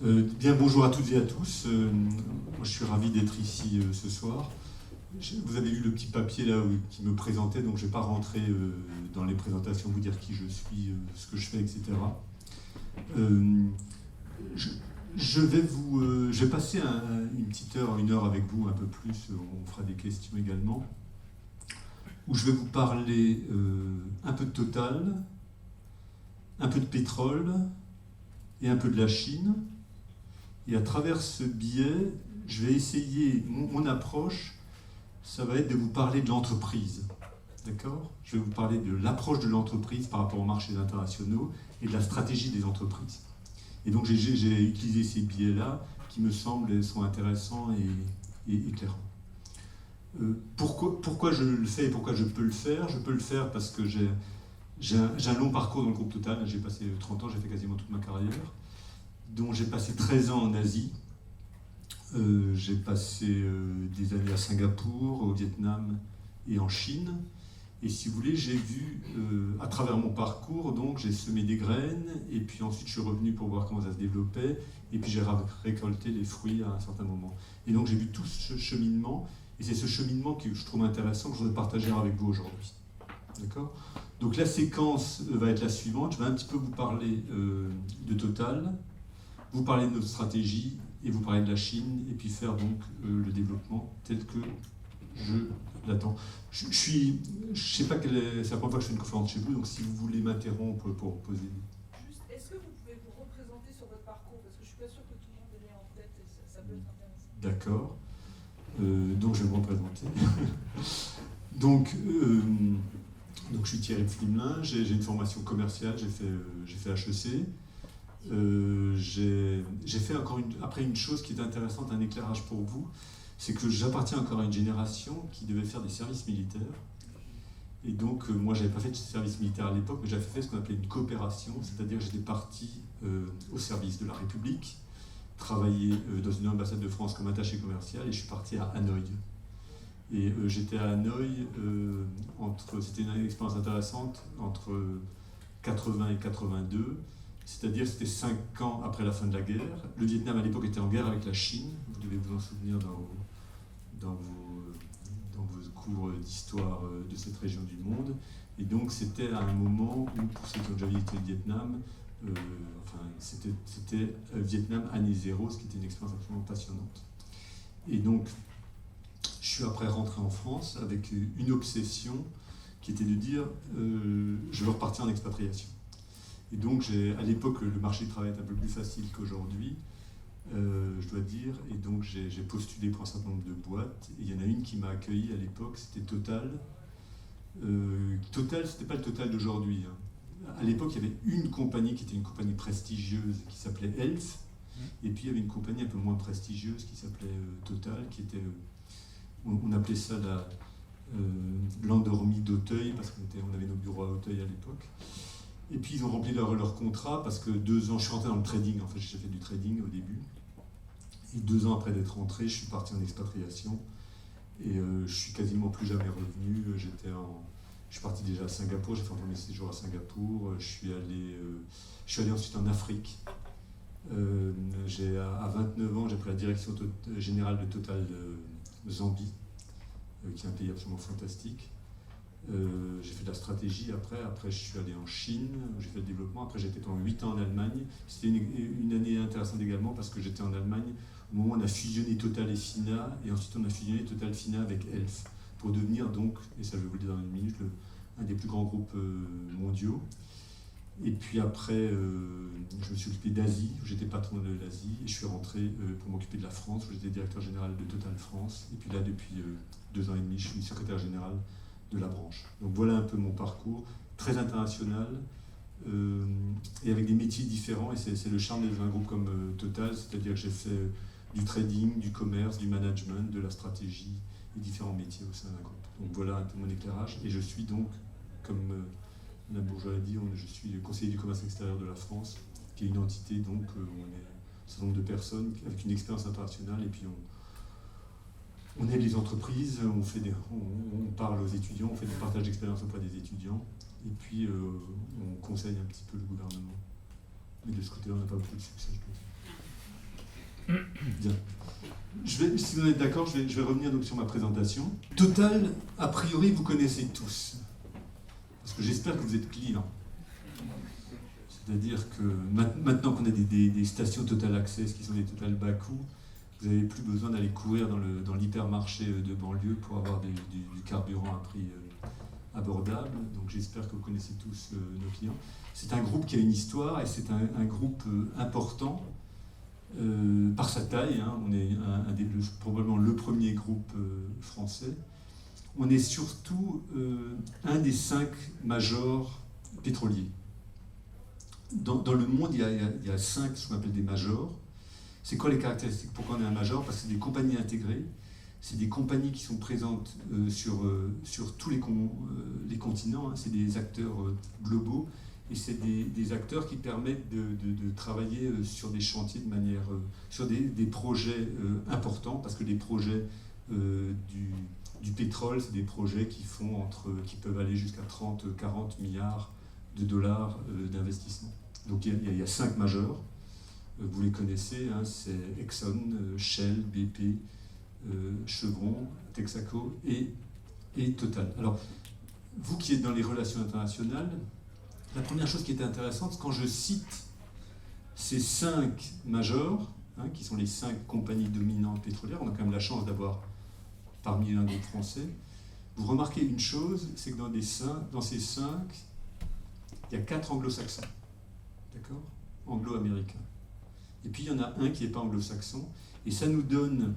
Bien, bonjour à toutes et à tous. Moi, je suis ravi d'être ici ce soir. Vous avez eu le petit papier là qui me présentait, donc je ne vais pas rentrer dans les présentations, vous dire qui je suis, ce que je fais, etc. Euh, je, je vais passer une petite heure, une heure avec vous, un peu plus, on fera des questions également, où je vais vous parler un peu de Total, un peu de pétrole et un peu de la Chine. Et à travers ce biais, je vais essayer, mon approche, ça va être de vous parler de l'entreprise. D'accord ? Je vais vous parler de l'approche de l'entreprise par rapport aux marchés internationaux et de la stratégie des entreprises. Et donc j'ai utilisé ces biais-là qui me semblent sont intéressants et éclairants. Pourquoi je le fais et pourquoi je peux le faire ? Je peux le faire parce que j'ai un long parcours dans le groupe Total. J'ai passé 30 ans, j'ai fait quasiment toute ma carrière. Donc j'ai passé 13 ans en Asie. J'ai passé des années à Singapour, au Vietnam et en Chine. Et si vous voulez, j'ai vu, à travers mon parcours, donc j'ai semé des graines, et puis ensuite je suis revenu pour voir comment ça se développait, et puis j'ai récolté les fruits à un certain moment. Et donc j'ai vu tout ce cheminement, et c'est ce cheminement que je trouve intéressant, que je voudrais partager avec vous aujourd'hui. D'accord ? Donc la séquence va être la suivante. Je vais un petit peu vous parler de Total, vous parler de notre stratégie, et vous parler de la Chine, et puis faire donc le développement tel que je l'attends. Je sais pas c'est la première fois que je fais une conférence chez vous, donc si vous voulez m'interrompre pour poser. Juste, est-ce que vous pouvez vous représenter sur votre parcours, parce que je suis pas sûre que tout le monde l'ait en tête et ça peut être intéressant. D'accord. Donc je vais me représenter. donc je suis Thierry Flimelin, j'ai une formation commerciale, j'ai fait HEC. J'ai fait encore après une chose qui est intéressante, un éclairage pour vous, c'est que j'appartiens encore à une génération qui devait faire des services militaires. Et donc, moi, j'avais pas fait de service militaire à l'époque, mais j'avais fait ce qu'on appelait une coopération, c'est-à-dire que j'étais parti au service de la République, travailler dans une ambassade de France comme attaché commercial, et je suis parti à Hanoï. Et j'étais à Hanoï, c'était une expérience intéressante, entre 80 et 82, c'est-à-dire que c'était 5 ans après la fin de la guerre. Le Vietnam à l'époque était en guerre avec la Chine, vous devez vous en souvenir dans vos cours d'histoire de cette région du monde. Et donc c'était à un moment où, pour ceux qui ont déjà visité le Vietnam, c'était Vietnam année zéro, ce qui était une expérience absolument passionnante. Et donc, je suis après rentré en France avec une obsession qui était de dire je veux repartir en expatriation. Et donc, à l'époque, le marché du travail est un peu plus facile qu'aujourd'hui, je dois dire. Et donc, j'ai postulé pour un certain nombre de boîtes. Et il y en a une qui m'a accueilli à l'époque, c'était Total. Total, c'était pas le Total d'aujourd'hui. Hein. À l'époque, il y avait une compagnie qui était une compagnie prestigieuse qui s'appelait Elf. Et puis, il y avait une compagnie un peu moins prestigieuse qui s'appelait Total, qui était... on appelait ça l'endormi d'Auteuil, parce qu'on avait nos bureaux à Auteuil à l'époque. Et puis ils ont rempli leur contrat parce que 2 ans, je suis rentré dans le trading, en fait j'ai fait du trading au début. Et 2 ans après d'être rentré, je suis parti en expatriation. Et je suis quasiment plus jamais revenu. Je suis parti déjà à Singapour, j'ai fait un premier séjour à Singapour. Je suis allé ensuite en Afrique. À 29 ans, j'ai pris la direction générale de Total Zambie, qui est un pays absolument fantastique. J'ai fait de la stratégie après je suis allé en Chine, j'ai fait le développement, après j'étais pendant 8 ans en Allemagne. C'était une année intéressante également parce que j'étais en Allemagne au moment où on a fusionné Total et Fina, et ensuite on a fusionné Total Fina avec Elf, pour devenir donc, et ça je vais vous le dire dans une minute, un des plus grands groupes mondiaux. Et puis après, je me suis occupé d'Asie, où j'étais patron de l'Asie, et je suis rentré pour m'occuper de la France, où j'étais directeur général de Total France. Et puis là, depuis 2 ans et demi, je suis secrétaire général de la branche. Donc voilà un peu mon parcours, très international, et avec des métiers différents, et c'est le charme d'un groupe comme Total, c'est-à-dire que j'ai fait du trading, du commerce, du management, de la stratégie, et différents métiers au sein d'un groupe. Donc voilà un peu mon éclairage, et je suis donc, comme Madame Bourgeois l'a dit, je suis conseiller du commerce extérieur de la France, qui est une entité, donc on est un certain nombre de personnes avec une expérience internationale, et puis on aide les entreprises, on parle aux étudiants, on fait des partages d'expérience auprès des étudiants, et puis on conseille un petit peu le gouvernement. Mais de ce côté-là, on n'a pas beaucoup de succès, je pense. Bien. Si vous êtes d'accord, je vais revenir donc sur ma présentation. Total, a priori, vous connaissez tous. Parce que j'espère que vous êtes clients. C'est-à-dire que maintenant qu'on a des stations Total Access qui sont des Total bas coût, vous n'avez plus besoin d'aller courir dans l'hypermarché de banlieue pour avoir du carburant à prix abordable. Donc j'espère que vous connaissez tous nos clients. C'est un groupe qui a une histoire et c'est un groupe important par sa taille. Hein. On est probablement le premier groupe français. On est surtout un des 5 majors pétroliers. Dans le monde, il y a 5 ce qu'on appelle des majors. C'est quoi les caractéristiques? Pourquoi on est un major? Parce que c'est des compagnies intégrées. C'est des compagnies qui sont présentes sur tous les continents. Hein. C'est des acteurs globaux. Et c'est des acteurs qui permettent de travailler sur des chantiers de manière... sur des projets importants. Parce que les projets du pétrole, c'est des projets qui peuvent aller jusqu'à 30-40 milliards de dollars d'investissement. Donc il y a 5 majors. Vous les connaissez, hein, c'est Exxon, Shell, BP, Chevron, Texaco et Total. Alors, vous qui êtes dans les relations internationales, la première chose qui était intéressante, quand je cite ces 5 majors, hein, qui sont les 5 compagnies dominantes pétrolières, on a quand même la chance d'avoir parmi un groupe français, vous remarquez une chose, c'est que dans ces 5, il y a 4 anglo-saxons, d'accord? Anglo-américains. Et puis il y en a un qui n'est pas anglo-saxon, et ça nous donne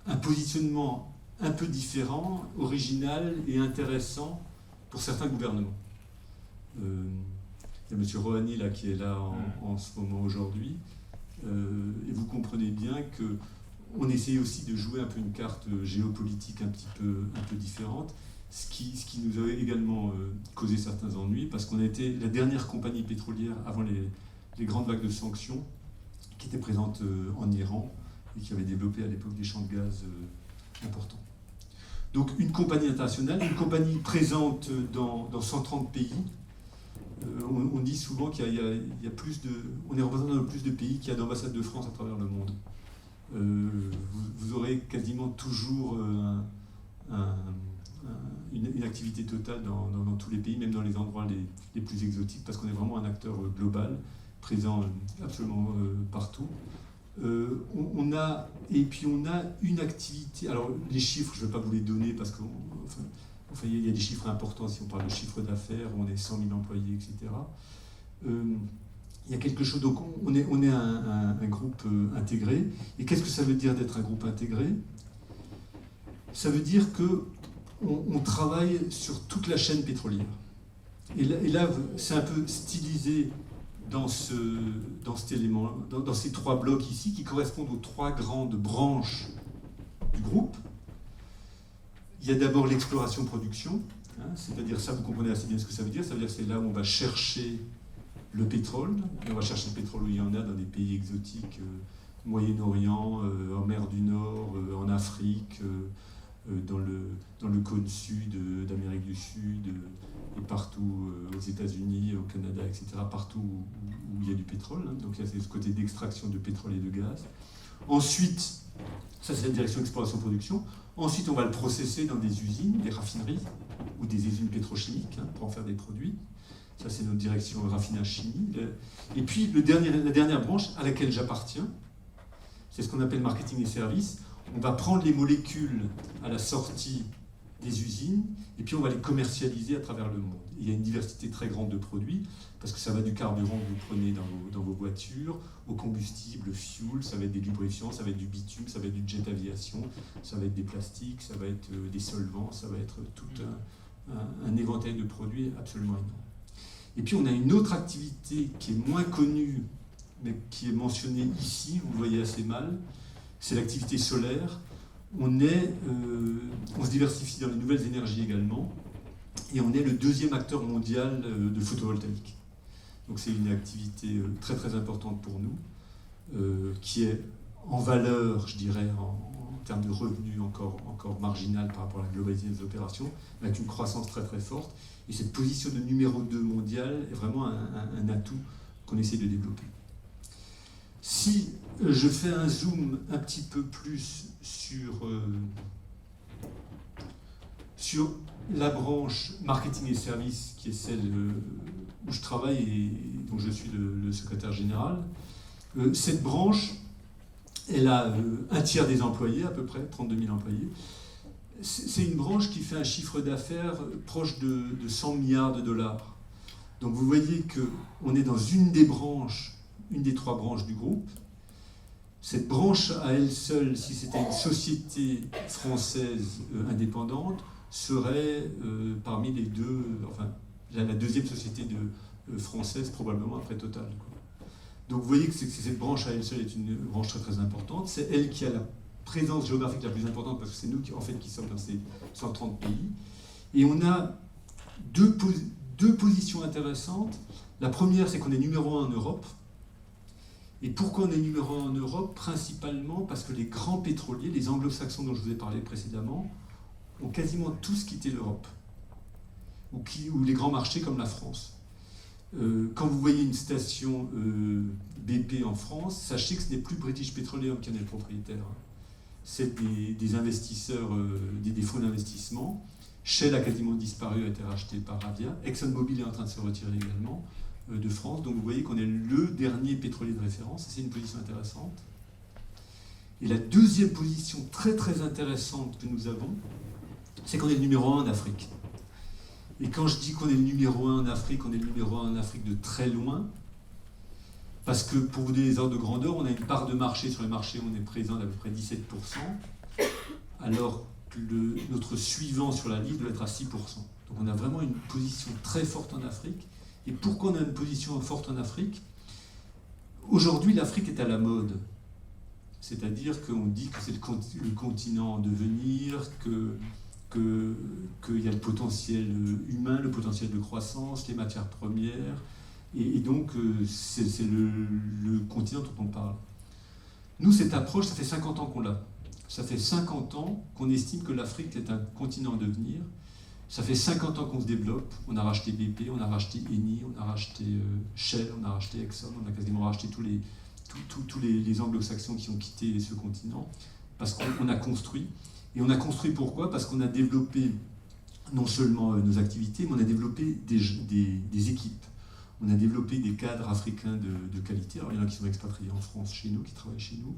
un positionnement un peu différent, original et intéressant pour certains gouvernements. Il y a M. Rouhani là, qui est là en ce moment aujourd'hui, et vous comprenez bien qu'on essaye aussi de jouer un peu une carte géopolitique un peu différente, ce qui nous a également causé certains ennuis, parce qu'on a été la dernière compagnie pétrolière avant les grandes vagues de sanctions, qui était présente en Iran et qui avait développé à l'époque des champs de gaz importants. Donc une compagnie internationale, une compagnie présente dans 130 pays. On dit souvent qu'il y a plus de... On est représenté dans plus de pays qu'il y a d'ambassades de France à travers le monde. Vous aurez quasiment toujours une activité totale dans tous les pays, même dans les endroits les plus exotiques, parce qu'on est vraiment un acteur global, présent absolument partout. On a une activité, alors les chiffres, je ne vais pas vous les donner parce qu'il y a des chiffres importants si on parle de chiffre d'affaires, on est 100 000 employés, etc. Il y a quelque chose, donc on est un groupe intégré. Et qu'est-ce que ça veut dire d'être un groupe intégré? Ça veut dire qu'on travaille sur toute la chaîne pétrolière. Et là c'est un peu stylisé dans cet élément, dans ces 3 blocs ici, qui correspondent aux 3 grandes branches du groupe. Il y a d'abord l'exploration-production, hein, c'est-à-dire ça, vous comprenez assez bien ce que ça veut dire. Ça veut dire que c'est là où on va chercher le pétrole, et on va chercher le pétrole où il y en a dans des pays exotiques, Moyen-Orient, en mer du Nord, en Afrique, dans le cône sud d'Amérique du Sud, et partout aux États-Unis, au Canada, etc., partout où il y a du pétrole. Hein. Donc il y a ce côté d'extraction de pétrole et de gaz. Ensuite, ça c'est la direction exploration-production. Ensuite, on va le processer dans des usines, des raffineries ou des usines pétrochimiques, hein, pour en faire des produits. Ça c'est notre direction raffinage-chimie. Et puis la dernière branche à laquelle j'appartiens, c'est ce qu'on appelle marketing et services. On va prendre les molécules à la sortie des usines, et puis on va les commercialiser à travers le monde. Il y a une diversité très grande de produits, parce que ça va du carburant que vous prenez dans vos voitures, au combustible, fuel, ça va être des lubrifiants, ça va être du bitume, ça va être du jet aviation, ça va être des plastiques, ça va être des solvants, ça va être tout un éventail de produits absolument énorme. Et puis on a une autre activité qui est moins connue, mais qui est mentionnée ici, vous le voyez assez mal, c'est l'activité solaire. On se diversifie dans les nouvelles énergies également, et on est le 2e acteur mondial de photovoltaïque. Donc c'est une activité très très importante pour nous, qui est en valeur, je dirais, en termes de revenus encore marginal par rapport à la globalité des opérations, avec une croissance très très forte. Et cette position de numéro 2 mondial est vraiment un atout qu'on essaie de développer. Si je fais un zoom un petit peu plus sur la branche marketing et services, qui est celle où je travaille et dont je suis le secrétaire général, cette branche, elle a un tiers des employés, à peu près, 32 000 employés. C'est une branche qui fait un chiffre d'affaires proche de 100 milliards de dollars. Donc vous voyez qu'on est dans une des branches, une des 3 branches du groupe. Cette branche à elle seule, si c'était une société française indépendante, serait parmi les deux, enfin la deuxième société française probablement après Total, quoi. Donc vous voyez que cette branche à elle seule est une branche très très importante. C'est elle qui a la présence géographique la plus importante parce que c'est nous qui sommes dans ces 130 pays. Et on a deux positions intéressantes. La première, c'est qu'on est numéro 1 en Europe. Et pourquoi on est numéro 1 en Europe? Principalement parce que les grands pétroliers, les anglo-saxons dont je vous ai parlé précédemment, ont quasiment tous quitté l'Europe, ou les grands marchés comme la France. Quand vous voyez une station BP en France, sachez que ce n'est plus British Petroleum qui en est le propriétaire. C'est des investisseurs, des fonds d'investissement. Shell a quasiment disparu, a été racheté par Avia. ExxonMobil est en train de se retirer également de France. Donc vous voyez qu'on est le dernier pétrolier de référence. C'est une position intéressante. Et la deuxième position très très intéressante que nous avons, c'est qu'on est le numéro 1 en Afrique. Et quand je dis qu'on est le numéro 1 en Afrique, on est le numéro 1 en Afrique de très loin. Parce que pour vous donner des ordres de grandeur, on a une part de marché sur les marchés, on est présent d'à peu près 17%, alors que notre suivant sur la liste doit être à 6%. Donc on a vraiment une position très forte en Afrique. Et pourquoi on a une position forte en Afrique? Aujourd'hui, l'Afrique est à la mode. C'est-à-dire qu'on dit que c'est le continent en devenir, qu'il y a le potentiel humain, le potentiel de croissance, les matières premières, et donc c'est le continent dont on parle. Nous, cette approche, ça fait 50 ans qu'on l'a. Ça fait 50 ans qu'on estime que l'Afrique est un continent en devenir. Ça fait 50 ans qu'on se développe. On a racheté BP, on a racheté Eni, on a racheté Shell, on a racheté Exxon, on a quasiment racheté tous les anglo-saxons qui ont quitté ce continent, parce qu'on a construit. Et on a construit pourquoi? Parce qu'on a développé non seulement nos activités, mais on a développé des équipes. On a développé des cadres africains de qualité. Alors il y en a qui sont expatriés en France, chez nous, qui travaillent chez nous,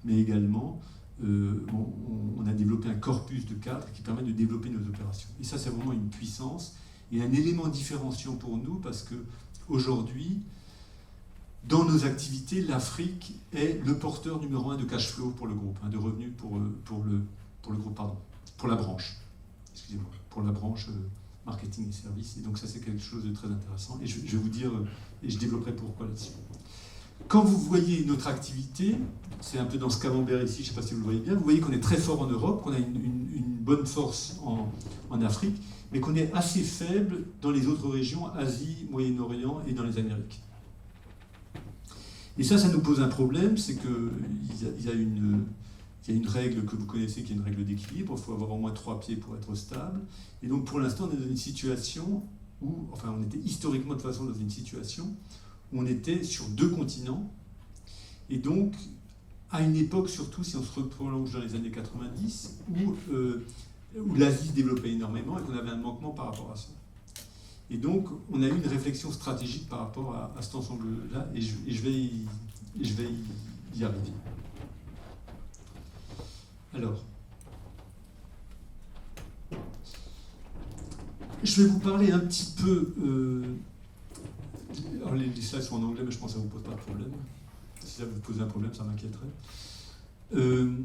mais également on a développé un corpus de cadres qui permet de développer nos opérations. Et ça, c'est vraiment une puissance et un élément différenciant pour nous, parce qu'aujourd'hui, dans nos activités, l'Afrique est le porteur numéro 1 de cash flow pour le groupe, de revenus pour le groupe, pour la branche, excusez-moi, pour la branche marketing et services. Et donc ça, c'est quelque chose de très intéressant. Et je vais vous dire, et je développerai pourquoi là-dessus. Quand vous voyez notre activité, c'est un peu dans ce camembert ici, je ne sais pas si vous le voyez bien, vous voyez qu'on est très fort en Europe, qu'on a une bonne force en Afrique, mais qu'on est assez faible dans les autres régions, Asie, Moyen-Orient et dans les Amériques. Et ça nous pose un problème, c'est qu'il y a une règle que vous connaissez qui est une règle d'équilibre, il faut avoir au moins 3 pieds pour être stable. Et donc pour l'instant, on est dans une situation où, enfin on était historiquement de toute façon dans une situation où on était sur 2 continents. Et donc, à une époque, surtout si on se reprolonge dans les années 90, où l'Asie se développait énormément et qu'on avait un manquement par rapport à ça. Et donc, on a eu une réflexion stratégique par rapport à cet ensemble-là, et je vais y arriver. Alors, je vais vous parler un petit peu... alors les slides sont en anglais, mais je pense que ça ne vous pose pas de problème. Si ça vous pose un problème, ça m'inquiéterait. Je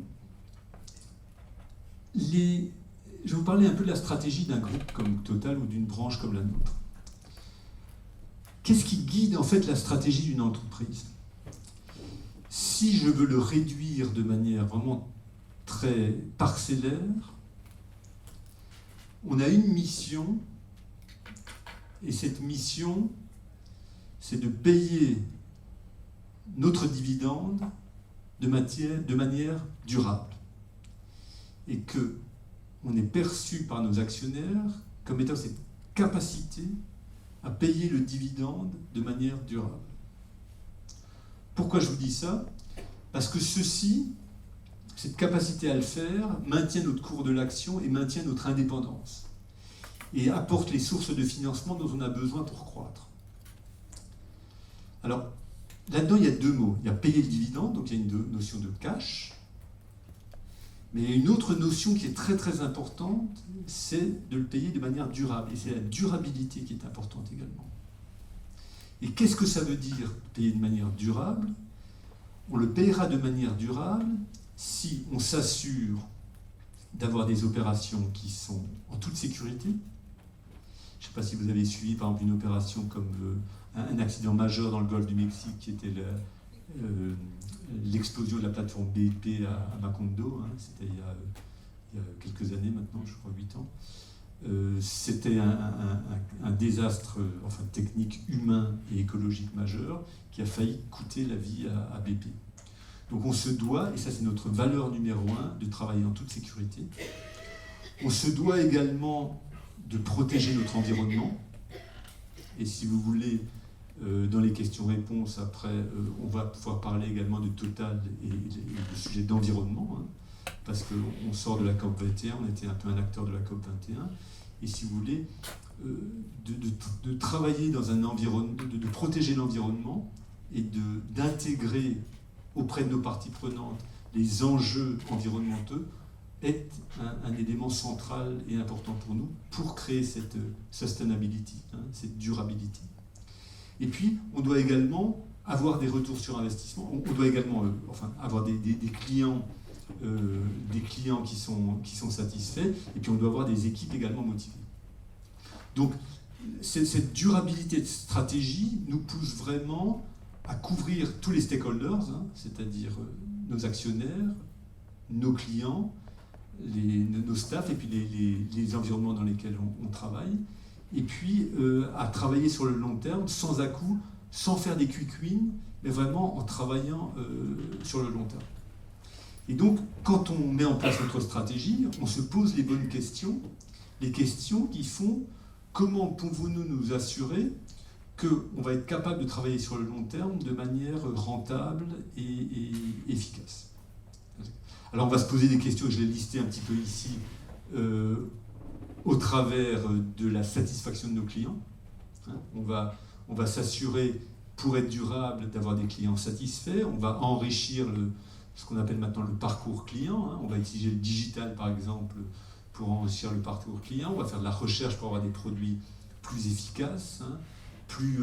vais vous parler un peu de la stratégie d'un groupe comme Total ou d'une branche comme la nôtre. Qu'est-ce qui guide en fait la stratégie d'une entreprise? Si je veux le réduire de manière vraiment très parcellaire, on a une mission, et cette mission, c'est de payer notre dividende de manière durable. Et qu'on est perçu par nos actionnaires comme étant cette capacité à payer le dividende de manière durable. Pourquoi je vous dis ça? Parce que cette capacité à le faire, maintient notre cours de l'action et maintient notre indépendance. Et apporte les sources de financement dont on a besoin pour croître. Alors, là-dedans, il y a deux mots. Il y a payer le dividende, donc il y a une notion de cash. Mais il y a une autre notion qui est très très importante, c'est de le payer de manière durable. Et c'est la durabilité qui est importante également. Et qu'est-ce que ça veut dire, payer de manière durable? On le payera de manière durable si on s'assure d'avoir des opérations qui sont en toute sécurité. Je ne sais pas si vous avez suivi par exemple une opération comme un accident majeur dans le golfe du Mexique qui était l'explosion de la plateforme BP à Macondo, hein, c'était il y a quelques années maintenant, je crois 8 ans. C'était un désastre technique, humain et écologique majeur qui a failli coûter la vie à BP. Donc on se doit, et ça c'est notre valeur numéro 1, de travailler en toute sécurité. On se doit également de protéger notre environnement. Et si vous voulez, dans les questions-réponses, après, on va pouvoir parler également de Total et du sujet d'environnement, hein, parce qu'on sort de la COP 21, on était un peu un acteur de la COP 21, et si vous voulez, de travailler dans un environnement, de protéger l'environnement et d'intégrer auprès de nos parties prenantes les enjeux environnementaux est un élément central et important pour nous pour créer cette sustainability, hein, cette durabilité. Et puis, on doit également avoir des retours sur investissement, on doit également avoir des clients qui sont satisfaits, et puis on doit avoir des équipes également motivées. Donc, cette durabilité de stratégie nous pousse vraiment à couvrir tous les stakeholders, hein, c'est-à-dire nos actionnaires, nos clients, nos staffs et puis les environnements dans lesquels on travaille, et puis à travailler sur le long terme, sans à-coups, sans faire des quick wins, mais vraiment en travaillant sur le long terme. Et donc, quand on met en place notre stratégie, on se pose les bonnes questions, les questions qui font comment pouvons-nous nous assurer qu'on va être capable de travailler sur le long terme de manière rentable et efficace. Alors on va se poser des questions, je l'ai listé un petit peu ici, au travers de la satisfaction de nos clients. Hein, on va s'assurer, pour être durable, d'avoir des clients satisfaits. On va enrichir ce qu'on appelle maintenant le parcours client. Hein. On va utiliser le digital, par exemple, pour enrichir le parcours client. On va faire de la recherche pour avoir des produits plus efficaces, hein, plus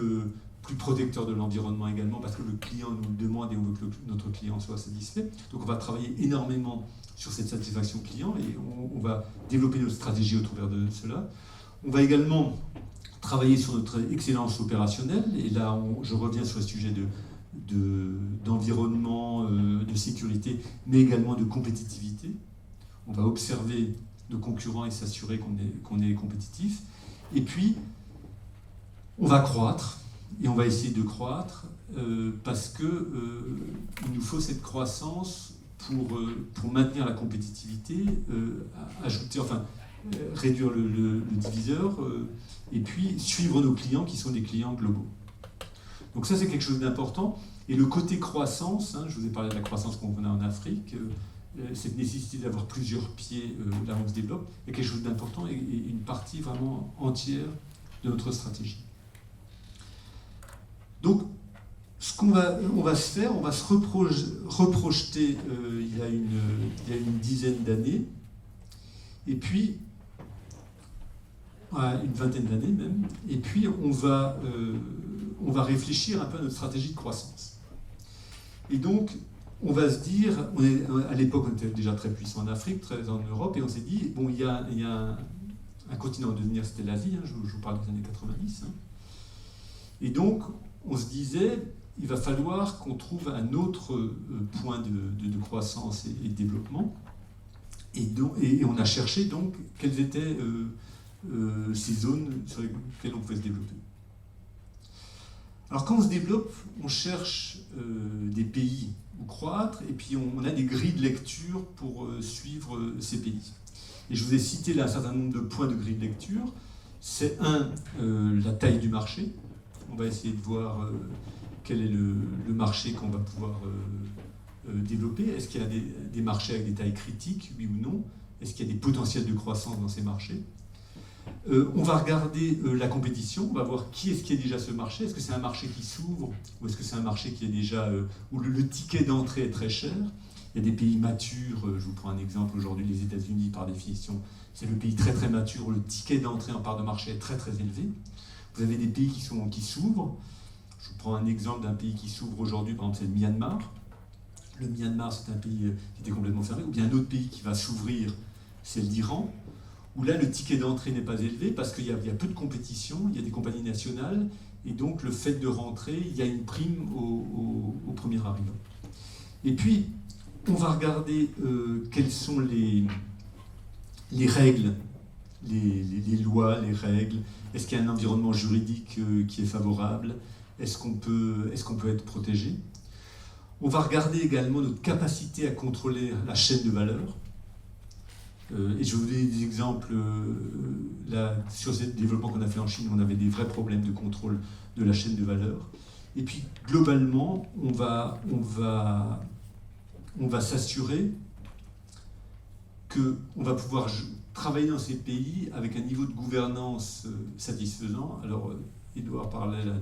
protecteurs de l'environnement également, parce que le client nous le demande et on veut que notre client soit satisfait. Donc on va travailler énormément sur cette satisfaction client et on va développer notre stratégie au travers de cela. On va également travailler sur notre excellence opérationnelle, et là je reviens sur le sujet d'environnement, de sécurité, mais également de compétitivité. On va observer nos concurrents et s'assurer qu'on est compétitif. Et puis, on va croître, et on va essayer de croître, parce que il nous faut cette croissance pour maintenir la compétitivité, réduire le diviseur, et puis suivre nos clients qui sont des clients globaux. Donc ça, c'est quelque chose d'important. Et le côté croissance, hein, je vous ai parlé de la croissance qu'on a en Afrique, cette nécessité d'avoir plusieurs pieds là où on se développe, est quelque chose d'important et une partie vraiment entière de notre stratégie. Donc, ce qu'on va se faire, on va se reprojeter il y a une dizaine d'années, et puis, une vingtaine d'années même, et puis on va réfléchir un peu à notre stratégie de croissance. Et donc, on va se dire, à l'époque on était déjà très puissant en Afrique, très en Europe, et on s'est dit, bon, il y a un continent à devenir, c'était l'Asie, hein, je vous parle des années 90, hein. Et donc, on se disait, il va falloir qu'on trouve un autre point de croissance et de développement. Et on a cherché donc quelles étaient ces zones sur lesquelles on pouvait se développer. Alors quand on se développe, on cherche des pays où croître, et puis on a des grilles de lecture pour suivre ces pays. Et je vous ai cité là un certain nombre de points de grilles de lecture. C'est la taille du marché. On va essayer de voir quel est le marché qu'on va pouvoir développer. Est-ce qu'il y a des marchés avec des tailles critiques, oui ou non? Est-ce qu'il y a des potentiels de croissance dans ces marchés? On va regarder la compétition, on va voir qui est-ce qui est déjà ce marché. Est-ce que c'est un marché qui s'ouvre ou est-ce que c'est un marché qui est déjà où le ticket d'entrée est très cher? Il y a des pays matures, je vous prends un exemple aujourd'hui, les États-Unis par définition, c'est le pays très très mature où le ticket d'entrée en part de marché est très très élevé. Vous avez des pays qui s'ouvrent. Je vous prends un exemple d'un pays qui s'ouvre aujourd'hui, par exemple c'est le Myanmar. Le Myanmar c'est un pays qui était complètement fermé, ou bien un autre pays qui va s'ouvrir, c'est l'Iran, où là le ticket d'entrée n'est pas élevé parce qu'il y a peu de compétition, il y a des compagnies nationales, et donc le fait de rentrer, il y a une prime au premier arrivant. Et puis, on va regarder quelles sont les règles, les lois, les règles. Est-ce qu'il y a un environnement juridique qui est favorable? Est-ce qu'on peut être protégé? On va regarder également notre capacité à contrôler la chaîne de valeur. Et je vais vous donner des exemples. Là, sur ce développement qu'on a fait en Chine, on avait des vrais problèmes de contrôle de la chaîne de valeur. Et puis, globalement, on va s'assurer qu'on va pouvoir travailler dans ces pays avec un niveau de gouvernance satisfaisant. Alors, Édouard parlait là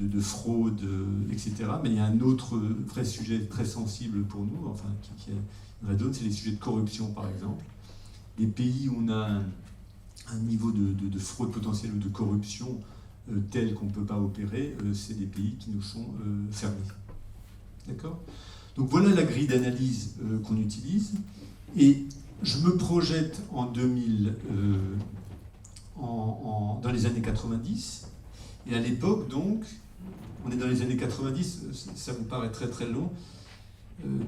de fraude, etc. Mais il y a un autre vrai sujet très sensible pour nous, enfin, qui est une vraie donne, c'est les sujets de corruption, par exemple. Les pays où on a un niveau de fraude potentielle ou de corruption tel qu'on ne peut pas opérer, c'est des pays qui nous sont fermés. D'accord ? Donc voilà la grille d'analyse qu'on utilise. Et je me projette en 2000, dans les années 90. Et à l'époque, donc, on est dans les années 90, ça vous paraît très très long.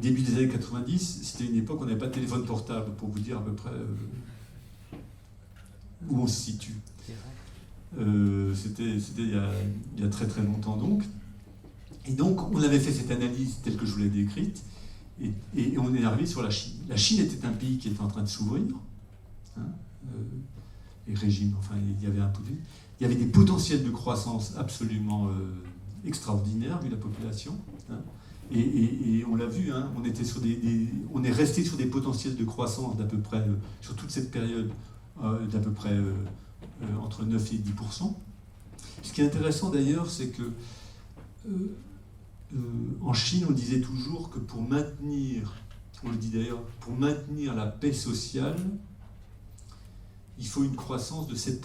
Début des années 90, c'était une époque où on n'avait pas de téléphone portable, pour vous dire à peu près où on se situe. C'était il y a très très longtemps donc. Et donc, on avait fait cette analyse telle que je vous l'ai décrite, et on est arrivé sur la Chine. La Chine était un pays qui était en train de s'ouvrir. Hein, les régimes, enfin, il y avait des potentiels de croissance absolument extraordinaires, vu la population. Hein, et on l'a vu, hein, on est resté sur des potentiels de croissance d'à peu près, sur toute cette période, d'à peu près entre 9 et 10%. Ce qui est intéressant d'ailleurs, c'est que en Chine, on disait toujours que pour maintenir, on le dit d'ailleurs, pour maintenir la paix sociale, il faut une croissance de 7%.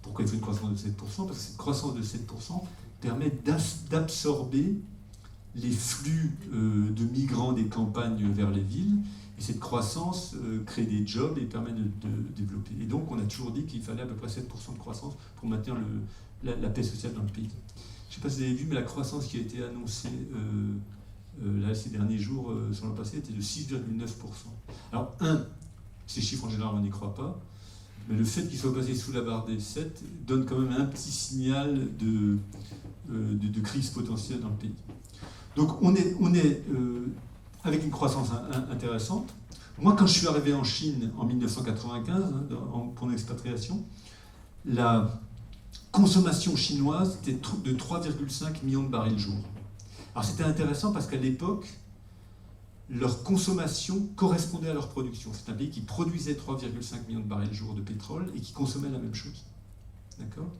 Pourquoi il faut une croissance de 7%? Parce que cette croissance de 7% permet d'absorber les flux de migrants des campagnes vers les villes, et cette croissance crée des jobs et permet de développer. Et donc on a toujours dit qu'il fallait à peu près 7% de croissance pour maintenir la paix sociale dans le pays. Je ne sais pas si vous avez vu, mais la croissance qui a été annoncée là, ces derniers jours, sur l'an passé, était de 6,9%. Alors, ces chiffres en général, on n'y croit pas, mais le fait qu'ils soient passés sous la barre des 7 donne quand même un petit signal de crise potentielle dans le pays. Donc, on est avec une croissance intéressante. Moi, quand je suis arrivé en Chine en 1995, pour mon expatriation, la consommation chinoise était de 3,5 millions de barils jour. Alors c'était intéressant parce qu'à l'époque, leur consommation correspondait à leur production. C'est un pays qui produisait 3,5 millions de barils jour de pétrole et qui consommait la même chose. D'accord ?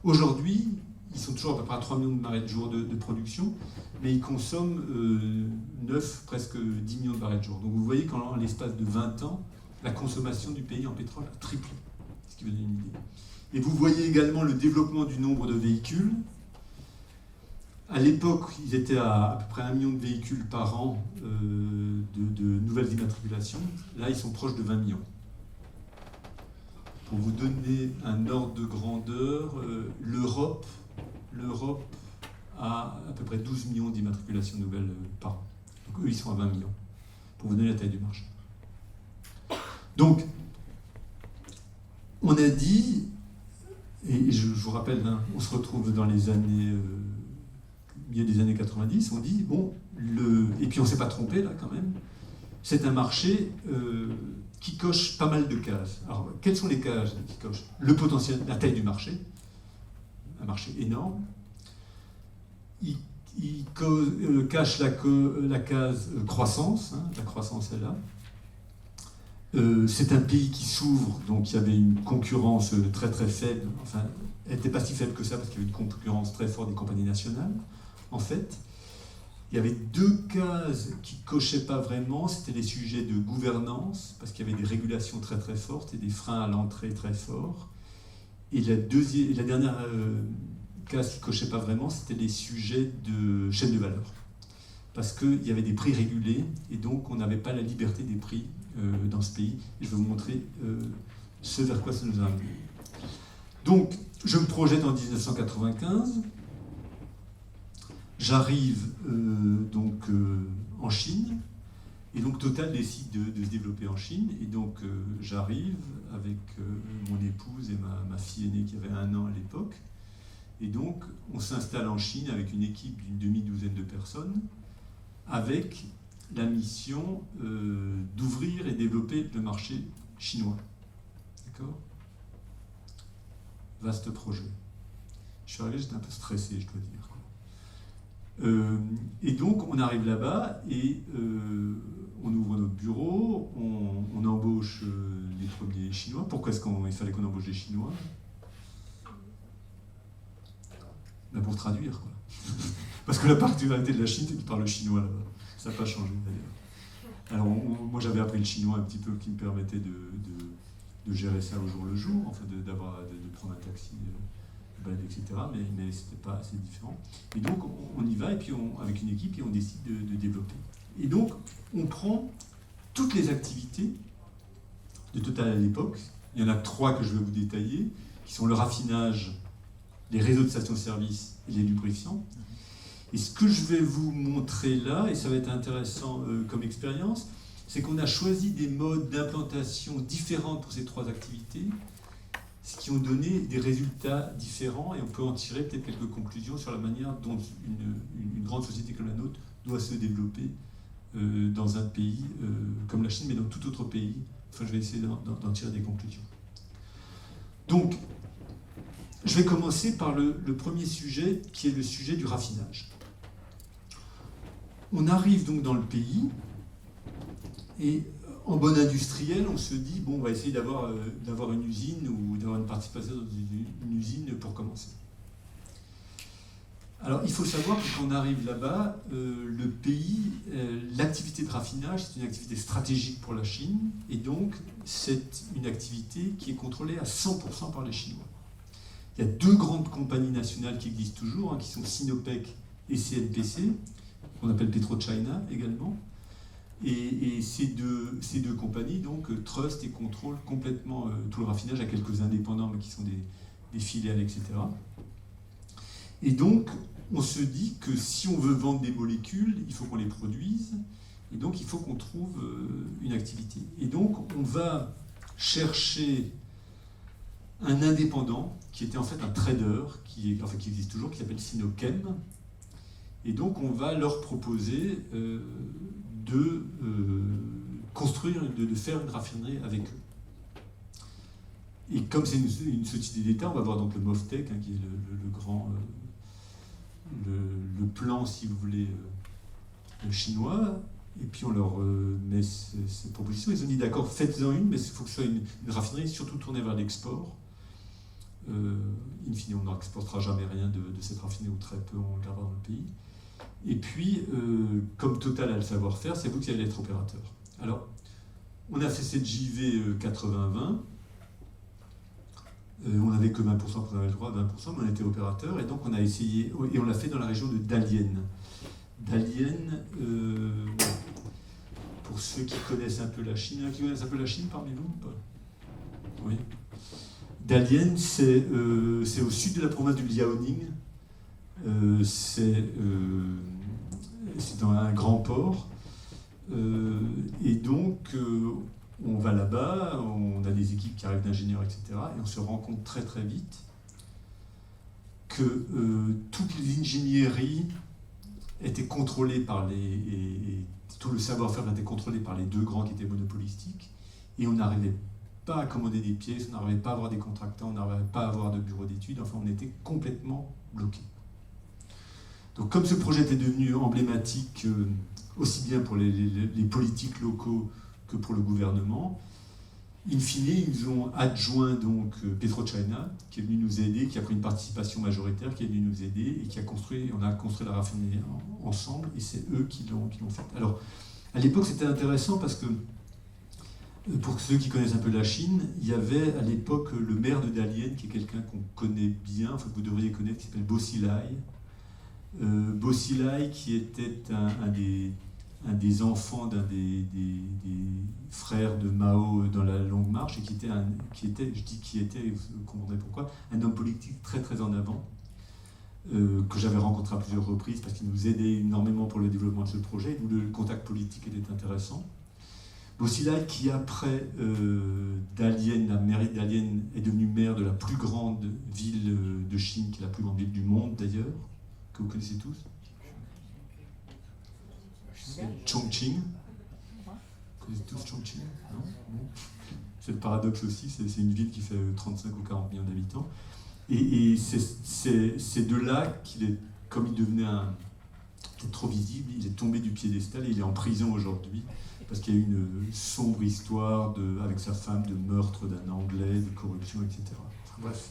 Aujourd'hui, ils sont toujours à peu près à 3 millions de barils jour de production, mais ils consomment 9, presque 10 millions de barils jour. Donc vous voyez qu'en l'espace de 20 ans, la consommation du pays en pétrole a triplé, ce qui vous donne une idée. Et vous voyez également le développement du nombre de véhicules. À l'époque, ils étaient à peu près 1 million de véhicules par an de nouvelles immatriculations. Là, ils sont proches de 20 millions. Pour vous donner un ordre de grandeur, l'Europe a à peu près 12 millions d'immatriculations nouvelles par an. Donc eux, ils sont à 20 millions, pour vous donner la taille du marché. Donc, on a dit, et je vous rappelle, hein, on se retrouve dans les années, milieu des années 90, on dit, bon, et puis on ne s'est pas trompé là quand même, c'est un marché qui coche pas mal de cases. Alors, quelles sont les cases qui cochent? Le potentiel, la taille du marché, un marché énorme. cache la case croissance, hein, la croissance est là. C'est un pays qui s'ouvre, donc il y avait une concurrence très très faible, enfin elle n'était pas si faible que ça parce qu'il y avait une concurrence très forte des compagnies nationales. En fait, il y avait deux cases qui ne cochaient pas vraiment, c'était les sujets de gouvernance, parce qu'il y avait des régulations très très fortes et des freins à l'entrée très forts. Et la dernière case qui ne cochait pas vraiment, c'était les sujets de chaîne de valeur. Parce qu'il y avait des prix régulés, et donc on n'avait pas la liberté des prix dans ce pays. Et je vais vous montrer ce vers quoi ça nous a amené. Donc, je me projette en 1995. J'arrive en Chine, et donc Total décide de se développer en Chine, et donc j'arrive avec mon épouse et ma fille aînée qui avait 1 an à l'époque, et donc on s'installe en Chine avec une équipe d'une demi-douzaine de personnes, avec la mission d'ouvrir et développer le marché chinois. D'accord ? Vaste projet. Je suis arrivé, j'étais un peu stressé, je dois dire. Et donc, on arrive là-bas et on ouvre notre bureau, on embauche les premiers Chinois. Pourquoi est-ce qu'il fallait qu'on embauche des Chinois ? Ben pour traduire, quoi. Parce que la particularité de la Chine, c'est qu'ils parlent chinois là-bas. Ça n'a pas changé, d'ailleurs. Alors, moi, j'avais appris le chinois un petit peu qui me permettait de gérer ça au jour le jour, enfin de prendre un taxi, etc. Mais c'était pas assez différent. Et donc on y va et puis avec une équipe et on décide de développer. Et donc on prend toutes les activités de Total à l'époque. Il y en a 3 que je vais vous détailler, qui sont le raffinage, les réseaux de stations-service et les lubrifiants. Et ce que je vais vous montrer là, et ça va être intéressant comme expérience, c'est qu'on a choisi des modes d'implantation différents pour ces 3 activités, ce qui ont donné des résultats différents, et on peut en tirer peut-être quelques conclusions sur la manière dont une grande société comme la nôtre doit se développer dans un pays comme la Chine, mais dans tout autre pays. Enfin, je vais essayer d'en tirer des conclusions. Donc, je vais commencer par le premier sujet, qui est le sujet du raffinage. On arrive donc dans le pays, et en bon industriel, on se dit, bon, on va essayer d'avoir une usine ou d'avoir une participation dans une usine pour commencer. Alors, il faut savoir que quand on arrive là-bas, le pays, l'activité de raffinage, c'est une activité stratégique pour la Chine, et donc c'est une activité qui est contrôlée à 100% par les Chinois. Il y a 2 grandes compagnies nationales qui existent toujours, qui sont Sinopec et CNPC, qu'on appelle PetroChina également. Et ces deux compagnies donc trustent et contrôlent complètement tout le raffinage, à quelques indépendants mais qui sont des filiales, etc. Et donc on se dit que si on veut vendre des molécules, il faut qu'on les produise, et donc il faut qu'on trouve une activité. Et donc on va chercher un indépendant qui était en fait un trader, qui existe toujours, qui s'appelle Sinochem. Et donc on va leur proposer de construire, de faire une raffinerie avec eux. Et comme c'est une société d'État, on va voir donc le MOFTEC, qui est le grand, le plan, si vous voulez, chinois, et puis on leur met ces propositions. Ils ont dit d'accord, faites-en une, mais il faut que ce soit une raffinerie surtout tournée vers l'export. In fine, on n'exportera jamais rien de cette raffinerie, ou très peu, on le gardera dans le pays. Et puis, comme Total a le savoir-faire, c'est vous qui allez être opérateur. Alors, on a fait cette JV 80-20. On n'avait que 20%, on avait le droit à 20%, mais on était opérateur. Et donc, on a essayé, et on l'a fait dans la région de Dalian. Dalian, pour ceux qui connaissent un peu la Chine, parmi vous ou pas ? Oui. Dalian, c'est au sud de la province du Liaoning. C'est dans un grand port, et donc on va là-bas, on a des équipes qui arrivent d'ingénieurs, etc., et on se rend compte très très vite que toute l'ingénierie était contrôlée par et tout le savoir-faire était contrôlé par les 2 grands qui étaient monopolistiques, et on n'arrivait pas à commander des pièces, on n'arrivait pas à avoir des contractants, on n'arrivait pas à avoir de bureau d'études, enfin on était complètement bloqué. Donc comme ce projet était devenu emblématique aussi bien pour les politiques locaux que pour le gouvernement, in fine, ils ont adjoint donc PetroChina, qui est venu nous aider, qui a pris une participation majoritaire, qui est venu nous aider et qui a construit, on a construit la raffinerie ensemble, et c'est eux qui l'ont fait. Alors, à l'époque, c'était intéressant parce que, pour ceux qui connaissent un peu la Chine, il y avait à l'époque le maire de Dalian, qui est quelqu'un qu'on connaît bien, enfin que vous devriez connaître, qui s'appelle Bo Xilai. Bo Xilai, qui était un des enfants d'un des frères de Mao dans la Longue Marche, et vous comprendrez pourquoi, un homme politique très très en avant, que j'avais rencontré à plusieurs reprises parce qu'il nous aidait énormément pour le développement de ce projet, d'où le contact politique était intéressant. Bo Xilai, qui après Dalian, la mairie de Dalian, est devenue maire de la plus grande ville de Chine, qui est la plus grande ville du monde d'ailleurs, que vous connaissez tous. Chongqing. Vous connaissez tous Chongqing? Non? Bon. C'est le paradoxe aussi, c'est une ville qui fait 35 ou 40 millions d'habitants. Et c'est de là qu'il est, comme il devenait peut-être trop visible, il est tombé du piédestal et il est en prison aujourd'hui, parce qu'il y a eu une sombre histoire avec sa femme de meurtre d'un Anglais, de corruption, etc. Enfin, bref.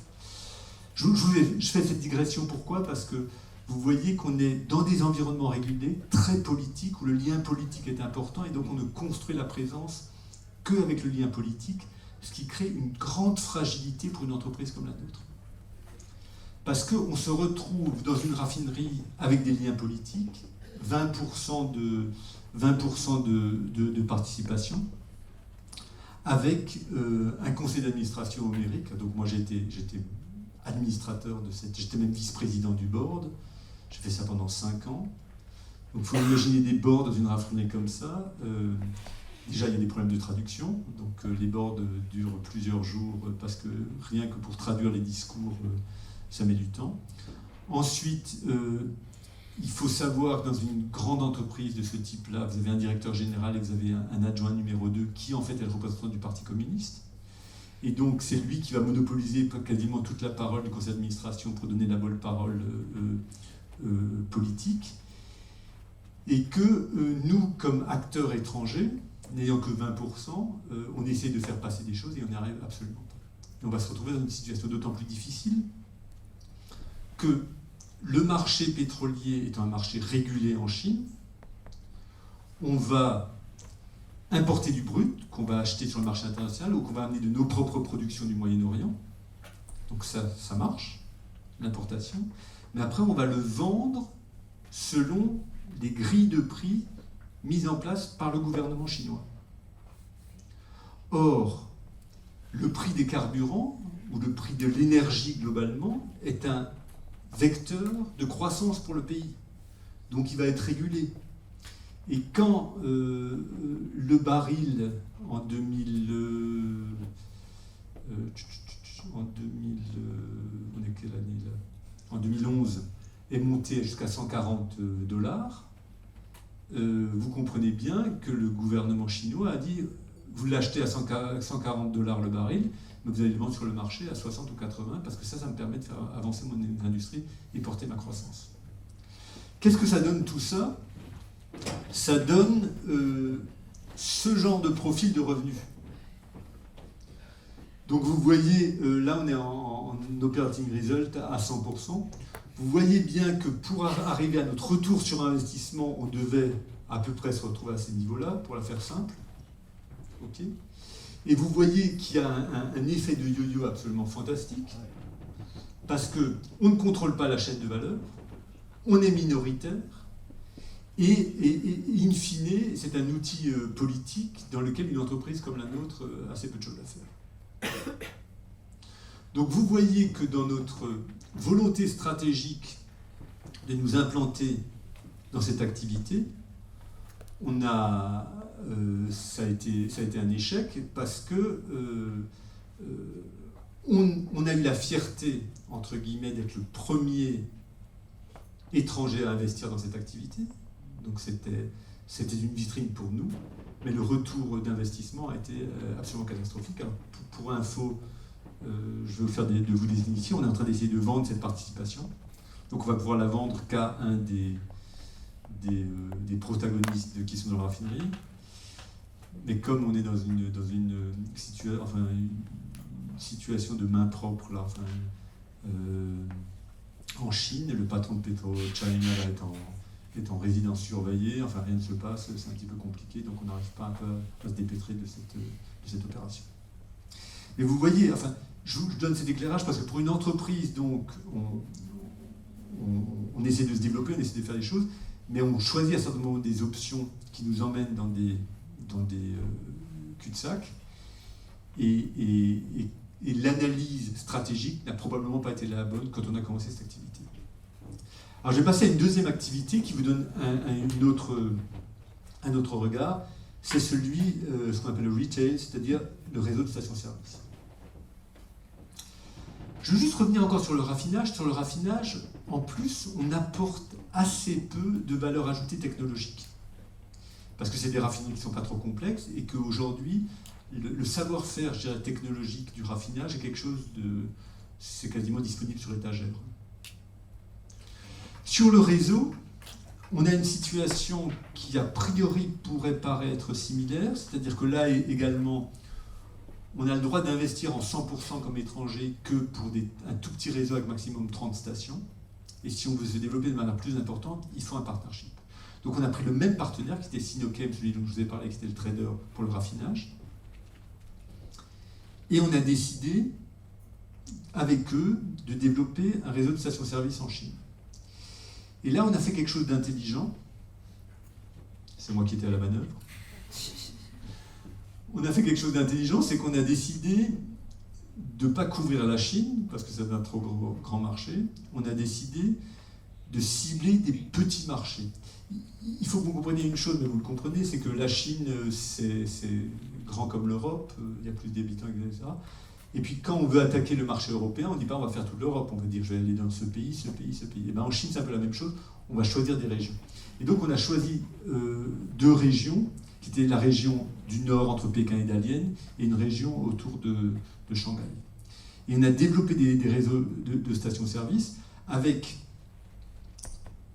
Je fais cette digression, pourquoi? Parce que vous voyez qu'on est dans des environnements régulés, très politiques, où le lien politique est important, et donc on ne construit la présence qu'avec le lien politique, ce qui crée une grande fragilité pour une entreprise comme la nôtre. Parce qu'on se retrouve dans une raffinerie avec des liens politiques, 20% de participation, avec un conseil d'administration homérique. Donc moi j'étais administrateur j'étais même vice-président du board. J'ai fait ça pendant 5 ans. Donc il faut imaginer des boards dans une raffinerie comme ça. Déjà, il y a des problèmes de traduction. Donc les boards durent plusieurs jours parce que rien que pour traduire les discours, ça met du temps. Ensuite, il faut savoir que dans une grande entreprise de ce type-là, vous avez un directeur général et vous avez un adjoint numéro 2 qui en fait est le représentant du Parti communiste. Et donc c'est lui qui va monopoliser quasiment toute la parole du conseil d'administration pour donner la bonne parole politique, et que nous, comme acteurs étrangers, n'ayant que 20%, on essaie de faire passer des choses et on n'y arrive absolument pas. Et on va se retrouver dans une situation d'autant plus difficile que le marché pétrolier étant un marché régulé en Chine, on va importer du brut qu'on va acheter sur le marché international ou qu'on va amener de nos propres productions du Moyen-Orient. Donc ça marche, l'importation. Mais après, on va le vendre selon des grilles de prix mises en place par le gouvernement chinois. Or, le prix des carburants, ou le prix de l'énergie globalement, est un vecteur de croissance pour le pays. Donc il va être régulé. Et quand le baril en 2011 est monté jusqu'à $140, vous comprenez bien que le gouvernement chinois a dit vous l'achetez à $140 le baril, mais vous allez le vendre sur le marché à 60 ou 80 parce que ça me permet de faire avancer mon industrie et porter ma croissance. Qu'est-ce que ça donne tout ça? Ça donne ce genre de profil de revenus. Donc vous voyez, là on est en operating result à 100%. Vous voyez bien que pour arriver à notre retour sur investissement, on devait à peu près se retrouver à ces niveaux-là, pour la faire simple. Okay. Et vous voyez qu'il y a un effet de yo-yo absolument fantastique, parce qu'on ne contrôle pas la chaîne de valeur, on est minoritaire, et in fine, c'est un outil politique dans lequel une entreprise comme la nôtre a assez peu de choses à faire. Donc vous voyez que dans notre volonté stratégique de nous implanter dans cette activité, ça a été un échec parce que on a eu la fierté, entre guillemets, d'être le premier étranger à investir dans cette activité. Donc c'était une vitrine pour nous, mais le retour d'investissement a été absolument catastrophique. Alors, pour info, je vais vous faire de vous des initiés, on est en train d'essayer de vendre cette participation. Donc on va pouvoir la vendre qu'à un des protagonistes qui sont dans la raffinerie. Mais comme on est dans une situation de main propre, là, en Chine, le patron de PetroChina est en résidence surveillée, enfin rien ne se passe, c'est un petit peu compliqué, donc on n'arrive pas un peu à se dépêtrer de cette opération. Mais vous voyez, enfin, je vous donne cet éclairage parce que pour une entreprise, donc, on essaie de se développer, on essaie de faire des choses, mais on choisit à certains moments des options qui nous emmènent dans des cul-de-sac, et l'analyse stratégique n'a probablement pas été la bonne quand on a commencé cette activité. Alors je vais passer à une deuxième activité qui vous donne un autre regard, c'est celui, ce qu'on appelle le retail, c'est-à-dire le réseau de stations-service. Je veux juste revenir encore sur le raffinage. Sur le raffinage, en plus, on apporte assez peu de valeur ajoutée technologique. Parce que c'est des raffineries qui ne sont pas trop complexes et qu'aujourd'hui, le savoir-faire, je dirais, technologique du raffinage est quelque chose c'est quasiment disponible sur l'étagère. Sur le réseau, on a une situation qui a priori pourrait paraître similaire, c'est-à-dire que là également, on a le droit d'investir en 100% comme étranger que pour un tout petit réseau avec maximum 30 stations. Et si on veut se développer de manière plus importante, il faut un partnership. Donc on a pris le même partenaire qui était Sinochem, celui dont je vous ai parlé, qui était le trader pour le raffinage. Et on a décidé, avec eux, de développer un réseau de stations-service en Chine. Et là, on a fait quelque chose d'intelligent. C'est moi qui étais à la manœuvre. On a fait quelque chose d'intelligent, c'est qu'on a décidé de ne pas couvrir la Chine, parce que c'est un trop grand marché. On a décidé de cibler des petits marchés. Il faut que vous compreniez une chose, mais vous le comprenez, c'est que la Chine, c'est grand comme l'Europe, il y a plus d'habitants, etc. Et puis quand on veut attaquer le marché européen, on ne dit pas on va faire toute l'Europe, on va dire je vais aller dans ce pays, ce pays, ce pays. Et bien en Chine, c'est un peu la même chose, on va choisir des régions. Et donc on a choisi deux régions, qui étaient la région du nord entre Pékin et Dalian, et une région autour de Shanghai. Et on a développé des réseaux de stations-service avec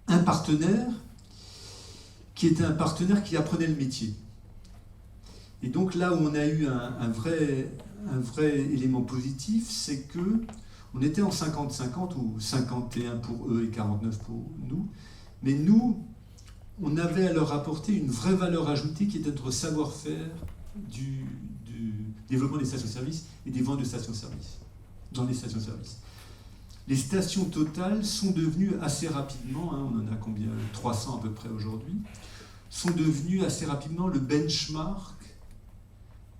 un partenaire qui était un partenaire qui apprenait le métier. Et donc là où on a eu un vrai élément positif, c'est que on était en 50-50, ou 51 pour eux et 49 pour nous, mais nous, on avait à leur apporter une vraie valeur ajoutée qui était notre savoir-faire du développement des stations-service et des ventes de stations-service, dans les stations-service. Les stations totales sont devenues assez rapidement, on en a combien, 300 à peu près aujourd'hui, sont devenues assez rapidement le benchmark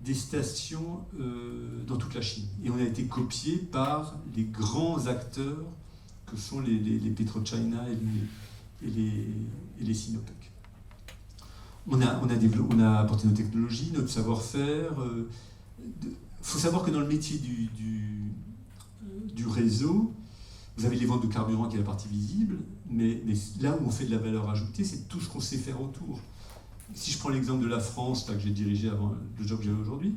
des stations dans toute la Chine. Et on a été copié par les grands acteurs que sont les PetroChina et les Sinopec. On a apporté nos technologies, notre savoir-faire. Il faut savoir que dans le métier du réseau, vous avez les ventes de carburant qui est la partie visible, mais là où on fait de la valeur ajoutée, c'est tout ce qu'on sait faire autour. Si je prends l'exemple de la France, là, que j'ai dirigé avant le job que j'ai aujourd'hui,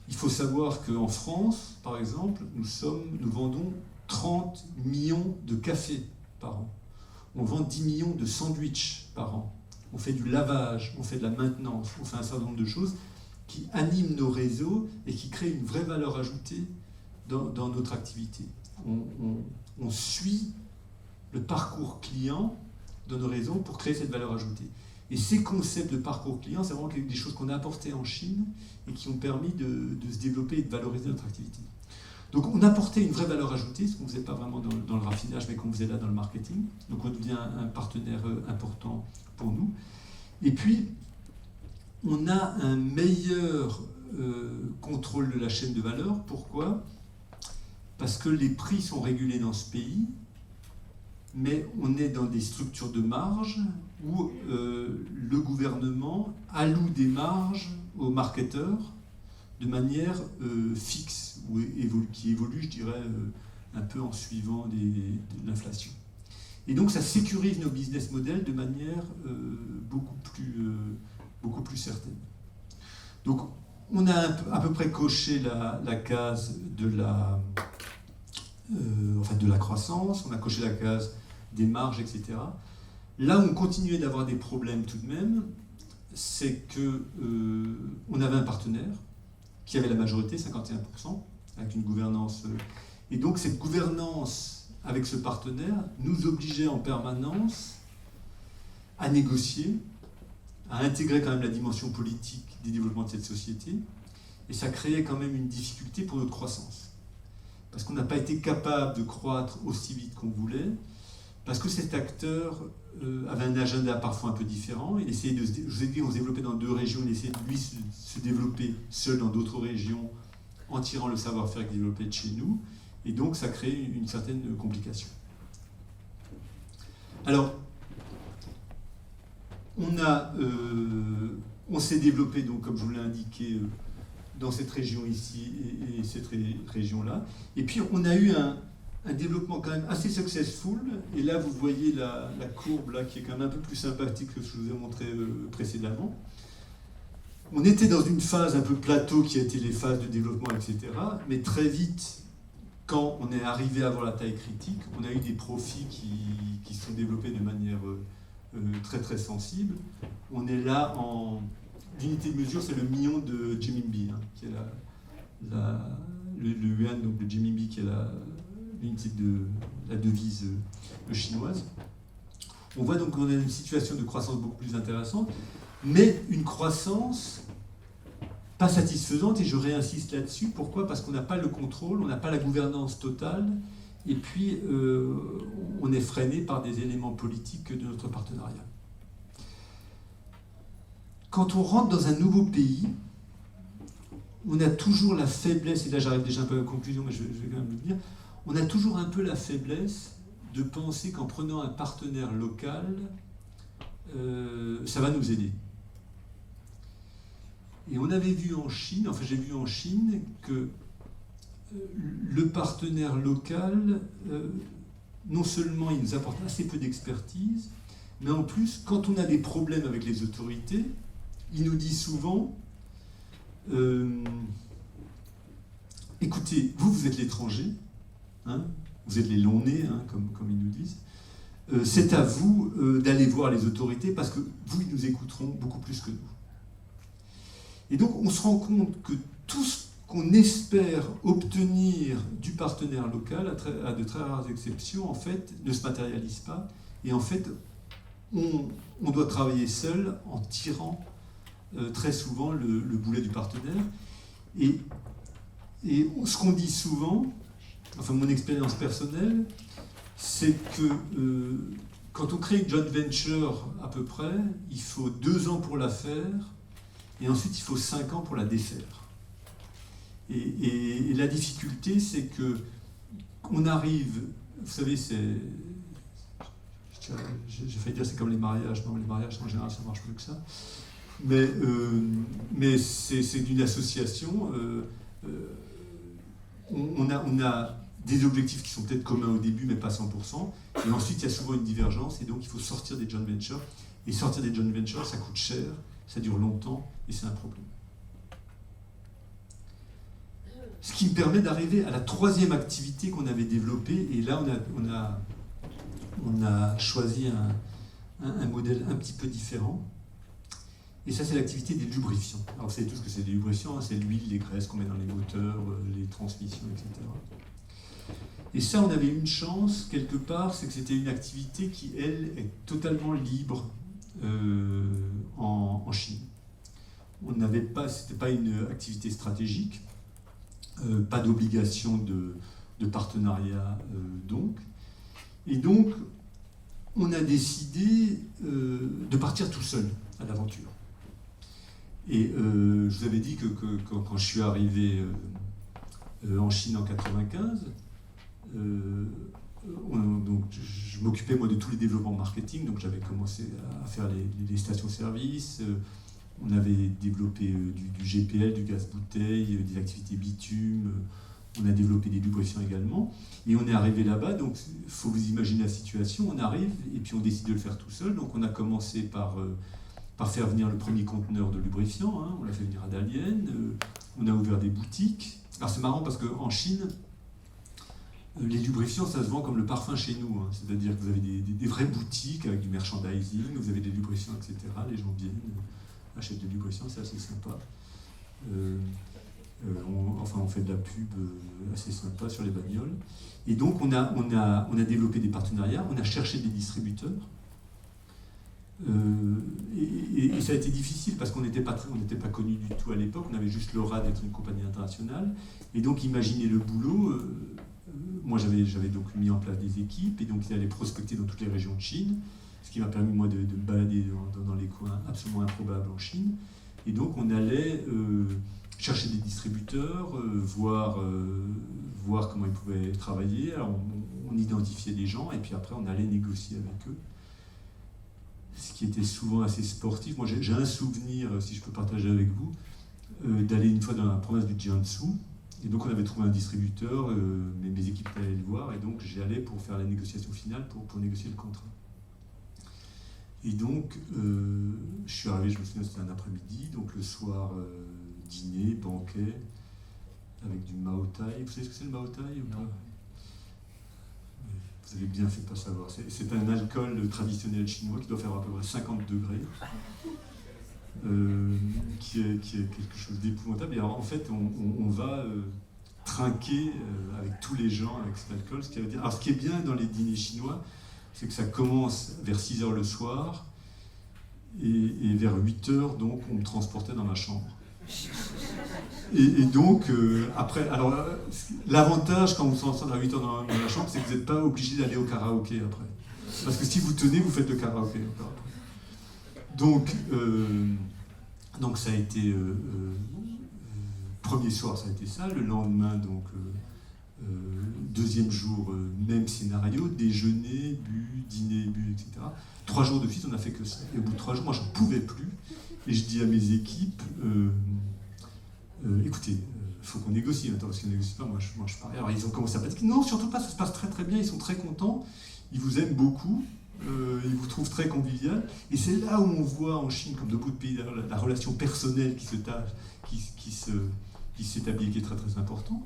il faut savoir qu'en France, par exemple, nous vendons 30 millions de cafés par an. On vend 10 millions de sandwichs par an. On fait du lavage, on fait de la maintenance, on fait un certain nombre de choses qui animent nos réseaux et qui créent une vraie valeur ajoutée dans notre activité. On suit le parcours client dans nos réseaux pour créer cette valeur ajoutée. Et ces concepts de parcours client, c'est vraiment des choses qu'on a apportées en Chine et qui ont permis de se développer et de valoriser notre activité. Donc on apportait une vraie valeur ajoutée, ce qu'on ne faisait pas vraiment dans le raffinage, mais qu'on faisait là dans le marketing. Donc on devient un partenaire important pour nous. Et puis, on a un meilleur contrôle de la chaîne de valeur. Pourquoi ? Parce que les prix sont régulés dans ce pays, mais on est dans des structures de marge où le gouvernement alloue des marges aux marketeurs de manière fixe, qui évolue, je dirais, un peu en suivant de l'inflation. Et donc ça sécurise nos business models de manière beaucoup plus certaine. Donc on a à peu près coché la case de la croissance, on a coché la case des marges, etc. Là où on continuait d'avoir des problèmes tout de même, c'est qu'on avait un partenaire qui avait la majorité, 51%, avec une gouvernance. Et donc cette gouvernance avec ce partenaire nous obligeait en permanence à négocier, à intégrer quand même la dimension politique des développements de cette société. Et ça créait quand même une difficulté pour notre croissance. Parce qu'on n'a pas été capable de croître aussi vite qu'on voulait, parce que cet acteur avait un agenda parfois un peu différent. Il essayait je vous ai dit, on se développait dans 2 régions, il essayait de lui se développer seul dans d'autres régions, en tirant le savoir-faire qu'il développait de chez nous. Et donc ça crée une certaine complication. Alors, on s'est développé, donc, comme je vous l'ai indiqué, dans cette région ici et cette région-là. Et puis on a eu un développement quand même assez successful. Et là, vous voyez la courbe là, qui est quand même un peu plus sympathique que ce que je vous ai montré précédemment. On était dans une phase un peu plateau qui a été les phases de développement, etc. Mais très vite, quand on est arrivé à voir la taille critique, on a eu des profits qui se sont développés de manière très très sensible. On est là en... L'unité de mesure, c'est le million de Renminbi, hein, qui est le yuan, donc le Renminbi, qui est l'unité de la devise chinoise. On voit donc qu'on a une situation de croissance beaucoup plus intéressante, mais une croissance pas satisfaisante, et je réinsiste là-dessus. Pourquoi ? Parce qu'on n'a pas le contrôle, on n'a pas la gouvernance totale, et puis on est freiné par des éléments politiques de notre partenariat. Quand on rentre dans un nouveau pays, on a toujours la faiblesse, et là j'arrive déjà un peu à la conclusion, mais je vais quand même le dire, on a toujours un peu la faiblesse de penser qu'en prenant un partenaire local, ça va nous aider. Et on avait vu en Chine, enfin j'ai vu en Chine que le partenaire local, non seulement il nous apporte assez peu d'expertise, mais en plus, quand on a des problèmes avec les autorités, il nous dit souvent écoutez, vous êtes l'étranger, hein, vous êtes les longs-nez, hein, comme ils nous disent, c'est à vous d'aller voir les autorités parce que vous, ils nous écouteront beaucoup plus que nous. Et donc, on se rend compte que tout ce qu'on espère obtenir du partenaire local, à de très rares exceptions, en fait, ne se matérialise pas. Et en fait, on doit travailler seul en tirant très souvent le boulet du partenaire. Et ce qu'on dit souvent, enfin mon expérience personnelle, c'est que quand on crée une joint venture à peu près, il faut 2 ans pour la faire, et ensuite il faut 5 ans pour la défaire. Et la difficulté, c'est que on arrive, vous savez, j'ai failli dire c'est comme les mariages, non, les mariages en général ça marche plus que ça, mais c'est d'une association, on a des objectifs qui sont peut-être communs au début, mais pas 100%, et ensuite il y a souvent une divergence, et donc il faut sortir des joint ventures, et sortir des joint ventures, ça coûte cher, ça dure longtemps, et c'est un problème. Ce qui me permet d'arriver à la 3e activité qu'on avait développée, et là on a choisi un modèle un petit peu différent, et ça c'est l'activité des lubrifiants. Alors vous savez tous ce que c'est des lubrifiants, hein, c'est l'huile, les graisses qu'on met dans les moteurs, les transmissions, etc. Et ça, on avait une chance, quelque part, c'est que c'était une activité qui, elle, est totalement libre en Chine. C'était pas une activité stratégique, pas d'obligation de partenariat donc. Et donc, on a décidé de partir tout seul à l'aventure. Et je vous avais dit que quand je suis arrivé en Chine en 1995, donc je m'occupais moi de tous les développements marketing, donc j'avais commencé à faire les stations-service, on avait développé du GPL, du gaz bouteille, des activités bitume, on a développé des lubrifiants également, et on est arrivé là-bas, donc il faut vous imaginer la situation, on arrive et puis on décide de le faire tout seul, donc on a commencé par faire venir le premier conteneur de lubrifiant, hein, on l'a fait venir à Dalian, on a ouvert des boutiques. Alors c'est marrant parce qu'en Chine, Les lubrifiants, ça se vend comme le parfum chez nous, hein. C'est-à-dire que vous avez des vraies boutiques avec du merchandising, vous avez des lubrifiants, etc. Les gens viennent, achètent des lubrifiants, c'est assez sympa. On fait de la pub assez sympa sur les bagnoles. Et donc on a développé des partenariats, on a cherché des distributeurs. Et ça a été difficile parce qu'on n'était pas connus du tout à l'époque, on avait juste l'aura d'être une compagnie internationale. Et donc imaginez le boulot. Moi, j'avais donc mis en place des équipes et donc ils allaient prospecter dans toutes les régions de Chine, ce qui m'a permis, moi, de me balader dans les coins absolument improbables en Chine. Et donc, on allait chercher des distributeurs, voir comment ils pouvaient travailler. Alors, on identifiait des gens et puis après, on allait négocier avec eux. Ce qui était souvent assez sportif. Moi, j'ai un souvenir, si je peux partager avec vous, d'aller une fois dans la province du Jiangsu. Et donc on avait trouvé un distributeur, mes équipes allaient le voir, et donc j'y allais pour faire la négociation finale, pour négocier le contrat. Et donc je suis arrivé, je me souviens, c'était un après-midi, donc le soir, dîner, banquet, avec du Mao Tai. Vous savez ce que c'est le Mao Tai ou pas? Vous avez bien fait de ne pas savoir. C'est un alcool traditionnel chinois qui doit faire à peu près 50 degrés. Qui est quelque chose d'épouvantable. Et alors, en fait, on va trinquer avec tous les gens avec cet alcool. Ce qui est bien dans les dîners chinois, c'est que ça commence vers 6h le soir, et vers 8h, donc, on me transportait dans ma chambre. Et donc, après, alors, l'avantage quand vous sortez à 8h dans la chambre, c'est que vous n'êtes pas obligé d'aller au karaoké après. Parce que si vous tenez, vous faites le karaoké encore après. Donc ça a été premier soir, ça a été ça. Le lendemain, donc deuxième jour, même scénario, déjeuner, bu, dîner, bu, etc. 3 jours de suite, on n'a fait que ça. Et au bout de 3 jours, moi, j'en pouvais plus. Et je dis à mes équipes, écoutez, il faut qu'on négocie maintenant, parce qu'ils ne négocient pas, moi je parie. Alors ils ont commencé à dire, non, surtout pas, ça se passe très très bien, ils sont très contents, ils vous aiment beaucoup. Ils vous trouvent très convivial, et c'est là où on voit en Chine, comme de beaucoup de pays, la relation personnelle qui s'établit et qui est très très important.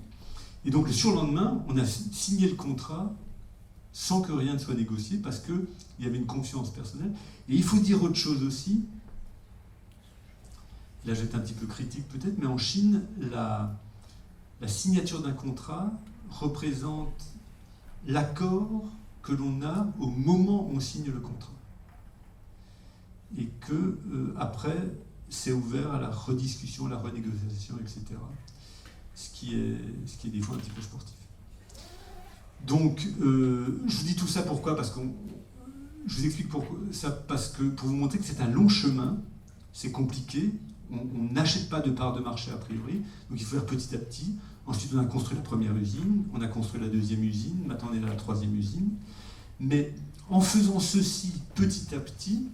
Et donc le surlendemain, on a signé le contrat sans que rien ne soit négocié, parce qu'il y avait une confiance personnelle. Et il faut dire autre chose aussi, là j'étais un petit peu critique peut-être, mais en Chine, la signature d'un contrat représente l'accord que l'on a au moment où on signe le contrat. Et que, après, c'est ouvert à la rediscussion, à la renégociation, etc. Ce qui est des fois un petit peu sportif. Donc, je vous dis tout ça pourquoi? Parce que je vous explique pourquoi ça, parce que pour vous montrer que c'est un long chemin, c'est compliqué, on n'achète pas de part de marché a priori, donc il faut faire petit à petit. Ensuite, on a construit la première usine, on a construit la deuxième usine, maintenant on est à la troisième usine. Mais en faisant ceci petit à petit,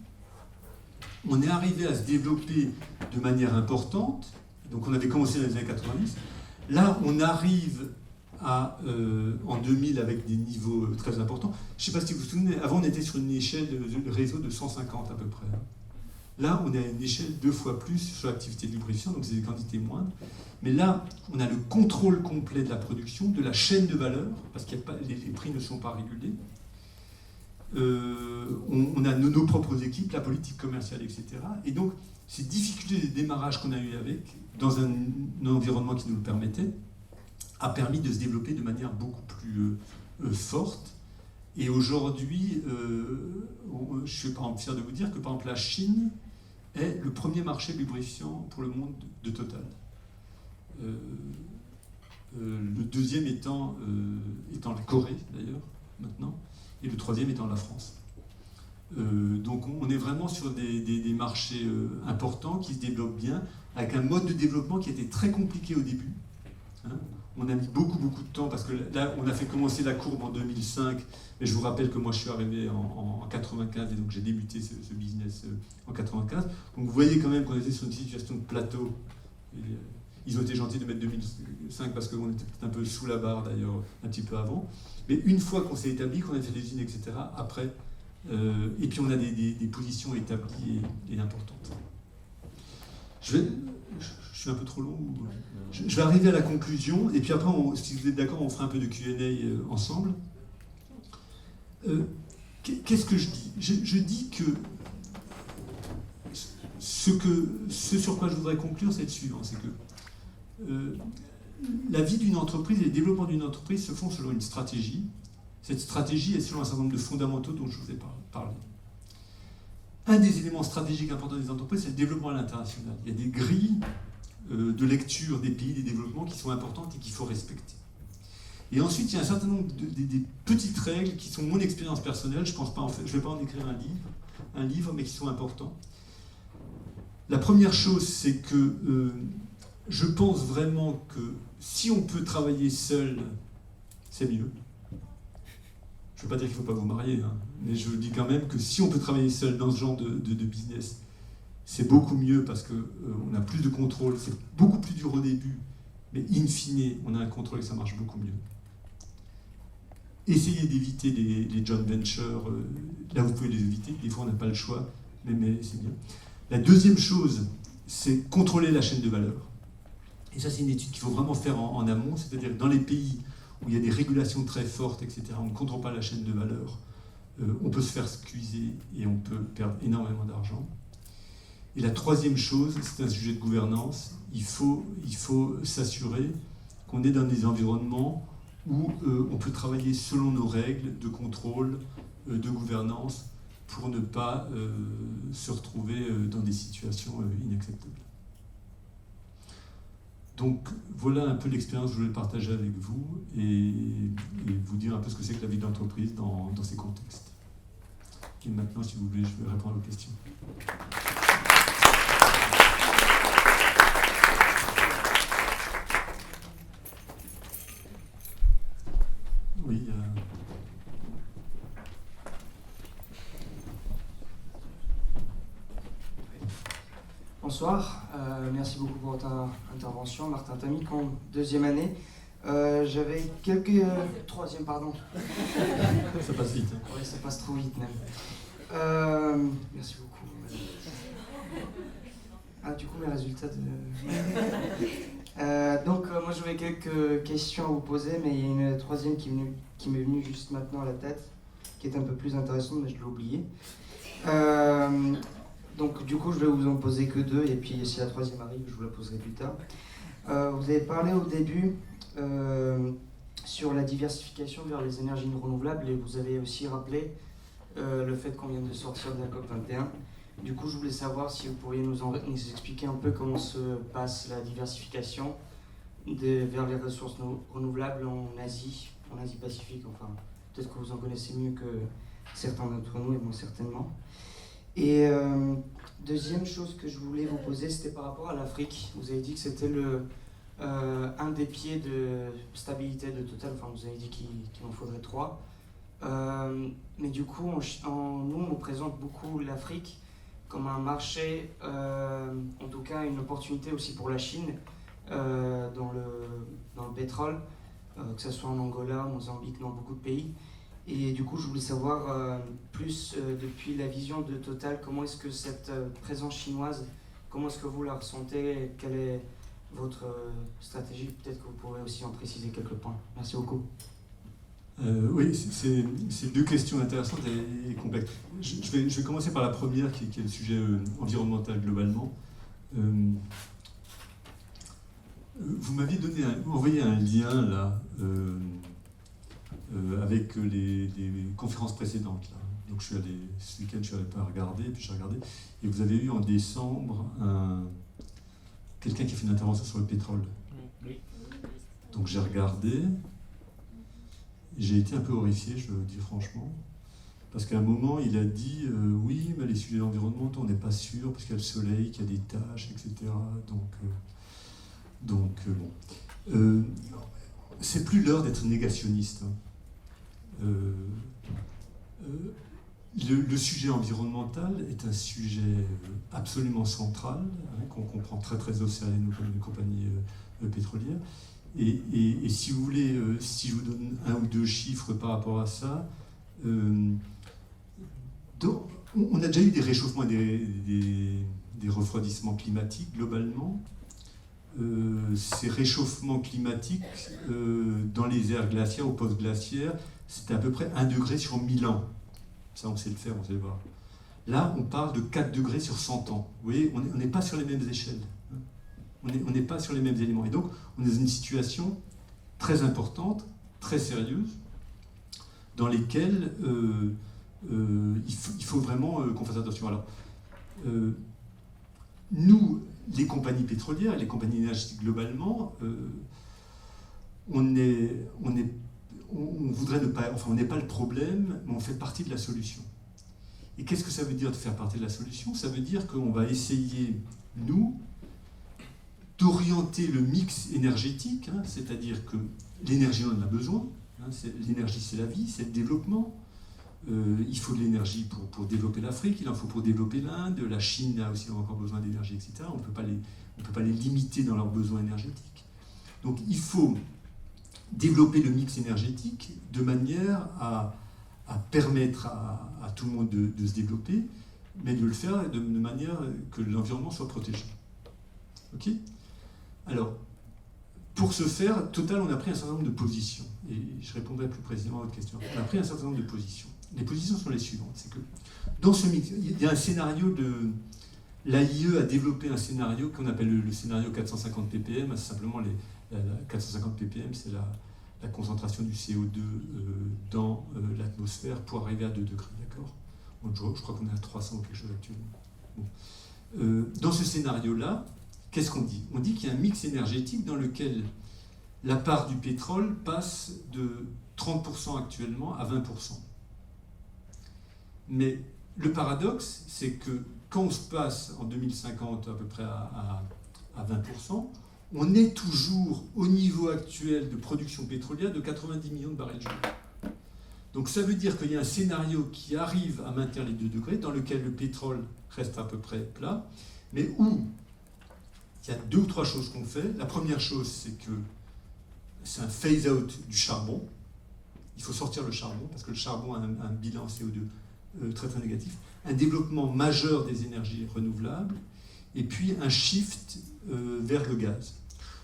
on est arrivé à se développer de manière importante. Donc on avait commencé dans les années 90. Là, on arrive en 2000 avec des niveaux très importants. Je ne sais pas si vous vous souvenez, avant on était sur une échelle de réseau de 150 à peu près. Là, on est à une échelle 2 fois plus sur l'activité de lubrifiant, donc c'est des quantités moindres. Mais là, on a le contrôle complet de la production, de la chaîne de valeur, parce que les prix ne sont pas régulés. On a nos propres équipes, la politique commerciale, etc. Et donc, ces difficultés de démarrage qu'on a eu avec, dans un environnement qui nous le permettait, a permis de se développer de manière beaucoup plus forte. Et aujourd'hui, je suis par exemple fier de vous dire que par exemple la Chine est le premier marché lubrifiant pour le monde de Total. Le deuxième étant la Corée d'ailleurs, maintenant, et le troisième étant la France. Donc on est vraiment sur des marchés importants qui se développent bien, avec un mode de développement qui était très compliqué au début. Hein. On a mis beaucoup de temps, parce que là, on a fait commencer la courbe en 2005, mais je vous rappelle que moi, je suis arrivé en 95, et donc j'ai débuté ce business en 95. Donc vous voyez quand même qu'on était sur une situation de plateau. Et, ils ont été gentils de mettre 2005, parce qu'on était peut-être un peu sous la barre, d'ailleurs, un petit peu avant. Mais une fois qu'on s'est établi, qu'on a fait des usines, etc., après, et puis on a des positions établies et importantes. Je Je suis un peu trop long ou... Je vais arriver à la conclusion, et puis après, si vous êtes d'accord, on fera un peu de Q&A ensemble. Qu'est-ce que je dis ? Je dis que ce sur quoi je voudrais conclure, c'est le suivant, c'est que la vie d'une entreprise et le développement d'une entreprise se font selon une stratégie. Cette stratégie est selon un certain nombre de fondamentaux dont je vous ai parlé. Un des éléments stratégiques importants des entreprises, c'est le développement à l'international. Il y a des grilles de lecture des pays, des développements qui sont importantes et qu'il faut respecter. Et ensuite, il y a un certain nombre des petites règles qui sont mon expérience personnelle. Je ne vais pas en écrire un livre, mais qui sont importants. La première chose, c'est que je pense vraiment que si on peut travailler seul, c'est mieux. Je ne veux pas dire qu'il ne faut pas vous marier, hein, mais je dis quand même que si on peut travailler seul dans ce genre de business, c'est beaucoup mieux parce qu'on a plus de contrôle, c'est beaucoup plus dur au début, mais in fine, on a un contrôle et ça marche beaucoup mieux. Essayez d'éviter les joint ventures, là vous pouvez les éviter, des fois on n'a pas le choix, mais c'est bien. La deuxième chose, c'est contrôler la chaîne de valeur. Et ça, c'est une étude qu'il faut vraiment faire en amont, c'est-à-dire dans les pays où il y a des régulations très fortes, etc., on ne contrôle pas la chaîne de valeur, on peut se faire squeezer et on peut perdre énormément d'argent. Et la troisième chose, c'est un sujet de gouvernance, il faut s'assurer qu'on est dans des environnements où on peut travailler selon nos règles de contrôle, de gouvernance, pour ne pas se retrouver dans des situations inacceptables. Donc voilà un peu l'expérience que je voulais partager avec vous et vous dire un peu ce que c'est que la vie d'entreprise dans ces contextes. Et maintenant, si vous voulez, je vais répondre aux questions. Oui. Bonsoir, merci beaucoup pour votre intervention. Martin Tamic, en deuxième année. J'avais quelques... Troisième, pardon. Ça passe vite. Hein. Oui, ça passe trop vite même. Merci beaucoup. Ah, du coup, mes résultats de... donc, moi j'avais quelques questions à vous poser, mais il y a une troisième qui m'est venue juste maintenant à la tête, qui est un peu plus intéressante, mais je l'ai oubliée. Donc du coup, je vais vous en poser que deux, et puis si la troisième arrive, je vous la poserai plus tard. Vous avez parlé au début sur la diversification vers les énergies renouvelables, et vous avez aussi rappelé le fait qu'on vient de sortir de la COP21. Du coup, je voulais savoir si vous pourriez nous expliquer un peu comment se passe la diversification vers les ressources renouvelables en Asie-Pacifique. Enfin, peut-être que vous en connaissez mieux que certains d'entre nous, et moi certainement. Et deuxième chose que je voulais vous poser, c'était par rapport à l'Afrique. Vous avez dit que c'était un des pieds de stabilité de Total. Enfin, vous avez dit qu'il en faudrait 3. Mais du coup, nous, on présente beaucoup l'Afrique comme un marché, en tout cas une opportunité aussi pour la Chine dans le pétrole, que ce soit en Angola, Mozambique, dans beaucoup de pays. Et du coup, je voulais savoir plus depuis la vision de Total, comment est-ce que cette présence chinoise, comment est-ce que vous la ressentez, quelle est votre stratégie? Peut-être que vous pourrez aussi en préciser quelques points. Merci beaucoup. Oui, c'est deux questions intéressantes et complexes. Je vais commencer par la première, qui est le sujet environnemental globalement. Vous m'aviez envoyé un lien là, avec les conférences précédentes. Là. Donc ce week-end, je suis allé pas regarder, puis j'ai regardé. Et vous avez eu en décembre quelqu'un qui a fait une intervention sur le pétrole. Oui. Donc j'ai regardé. J'ai été un peu horrifié, je le dis franchement, parce qu'à un moment, il a dit oui, mais les sujets environnementaux, on n'est pas sûr, parce qu'il y a le soleil, qu'il y a des tâches, etc. Donc bon. C'est plus l'heure d'être négationniste. Hein. Le sujet environnemental est un sujet absolument central, hein, qu'on comprend très très au sérieux, nous, comme une compagnie pétrolière. Et si vous voulez, si je vous donne un ou deux chiffres par rapport à ça, on a déjà eu des réchauffements et des refroidissements climatiques globalement. ces réchauffements climatiques dans les aires glaciaires ou post-glaciaires, c'était à peu près 1 degré sur 1000 ans. Ça, on sait le faire, on sait le voir. Là, on parle de 4 degrés sur 100 ans. Vous voyez, on n'est pas sur les mêmes échelles. On n'est pas sur les mêmes éléments. Et donc, on est dans une situation très importante, très sérieuse, dans lesquelles il faut vraiment qu'on fasse attention. Alors, nous, les compagnies pétrolières, les compagnies énergétiques globalement, on voudrait ne pas, enfin, on n'est pas le problème, mais on fait partie de la solution. Et qu'est-ce que ça veut dire de faire partie de la solution? Ça veut dire qu'on va essayer, nous, d'orienter le mix énergétique, hein, c'est-à-dire que l'énergie, on en a besoin. Hein, l'énergie, c'est la vie, c'est le développement. Il faut de l'énergie pour développer l'Afrique, il en faut pour développer l'Inde, la Chine a aussi encore besoin d'énergie, etc. On ne peut pas les limiter dans leurs besoins énergétiques. Donc il faut développer le mix énergétique de manière à permettre à tout le monde de se développer, mais de le faire de manière que l'environnement soit protégé. Ok ? Alors, pour ce faire, Total, on a pris un certain nombre de positions. Et je répondrai plus précisément à votre question. On a pris un certain nombre de positions. Les positions sont les suivantes. C'est que dans ce mix, il y a un scénario de... L'AIE a développé un scénario qu'on appelle le scénario 450 ppm. C'est simplement la 450 ppm, c'est la concentration du CO2 dans l'atmosphère pour arriver à 2 degrés. D'accord ? Je crois qu'on est à 300 ou quelque chose actuellement. Bon. Dans ce scénario-là, qu'est-ce qu'on dit? On dit qu'il y a un mix énergétique dans lequel la part du pétrole passe de 30% actuellement à 20%. Mais le paradoxe, c'est que quand on se passe en 2050 à peu près à 20%, on est toujours au niveau actuel de production pétrolière de 90 millions de barils jour. Donc ça veut dire qu'il y a un scénario qui arrive à maintenir les 2 degrés, dans lequel le pétrole reste à peu près plat, mais où il y a 2 ou 3 choses qu'on fait. La première chose, c'est que c'est un phase-out du charbon. Il faut sortir le charbon, parce que le charbon a un bilan CO2 très très négatif. Un développement majeur des énergies renouvelables, et puis un shift vers le gaz.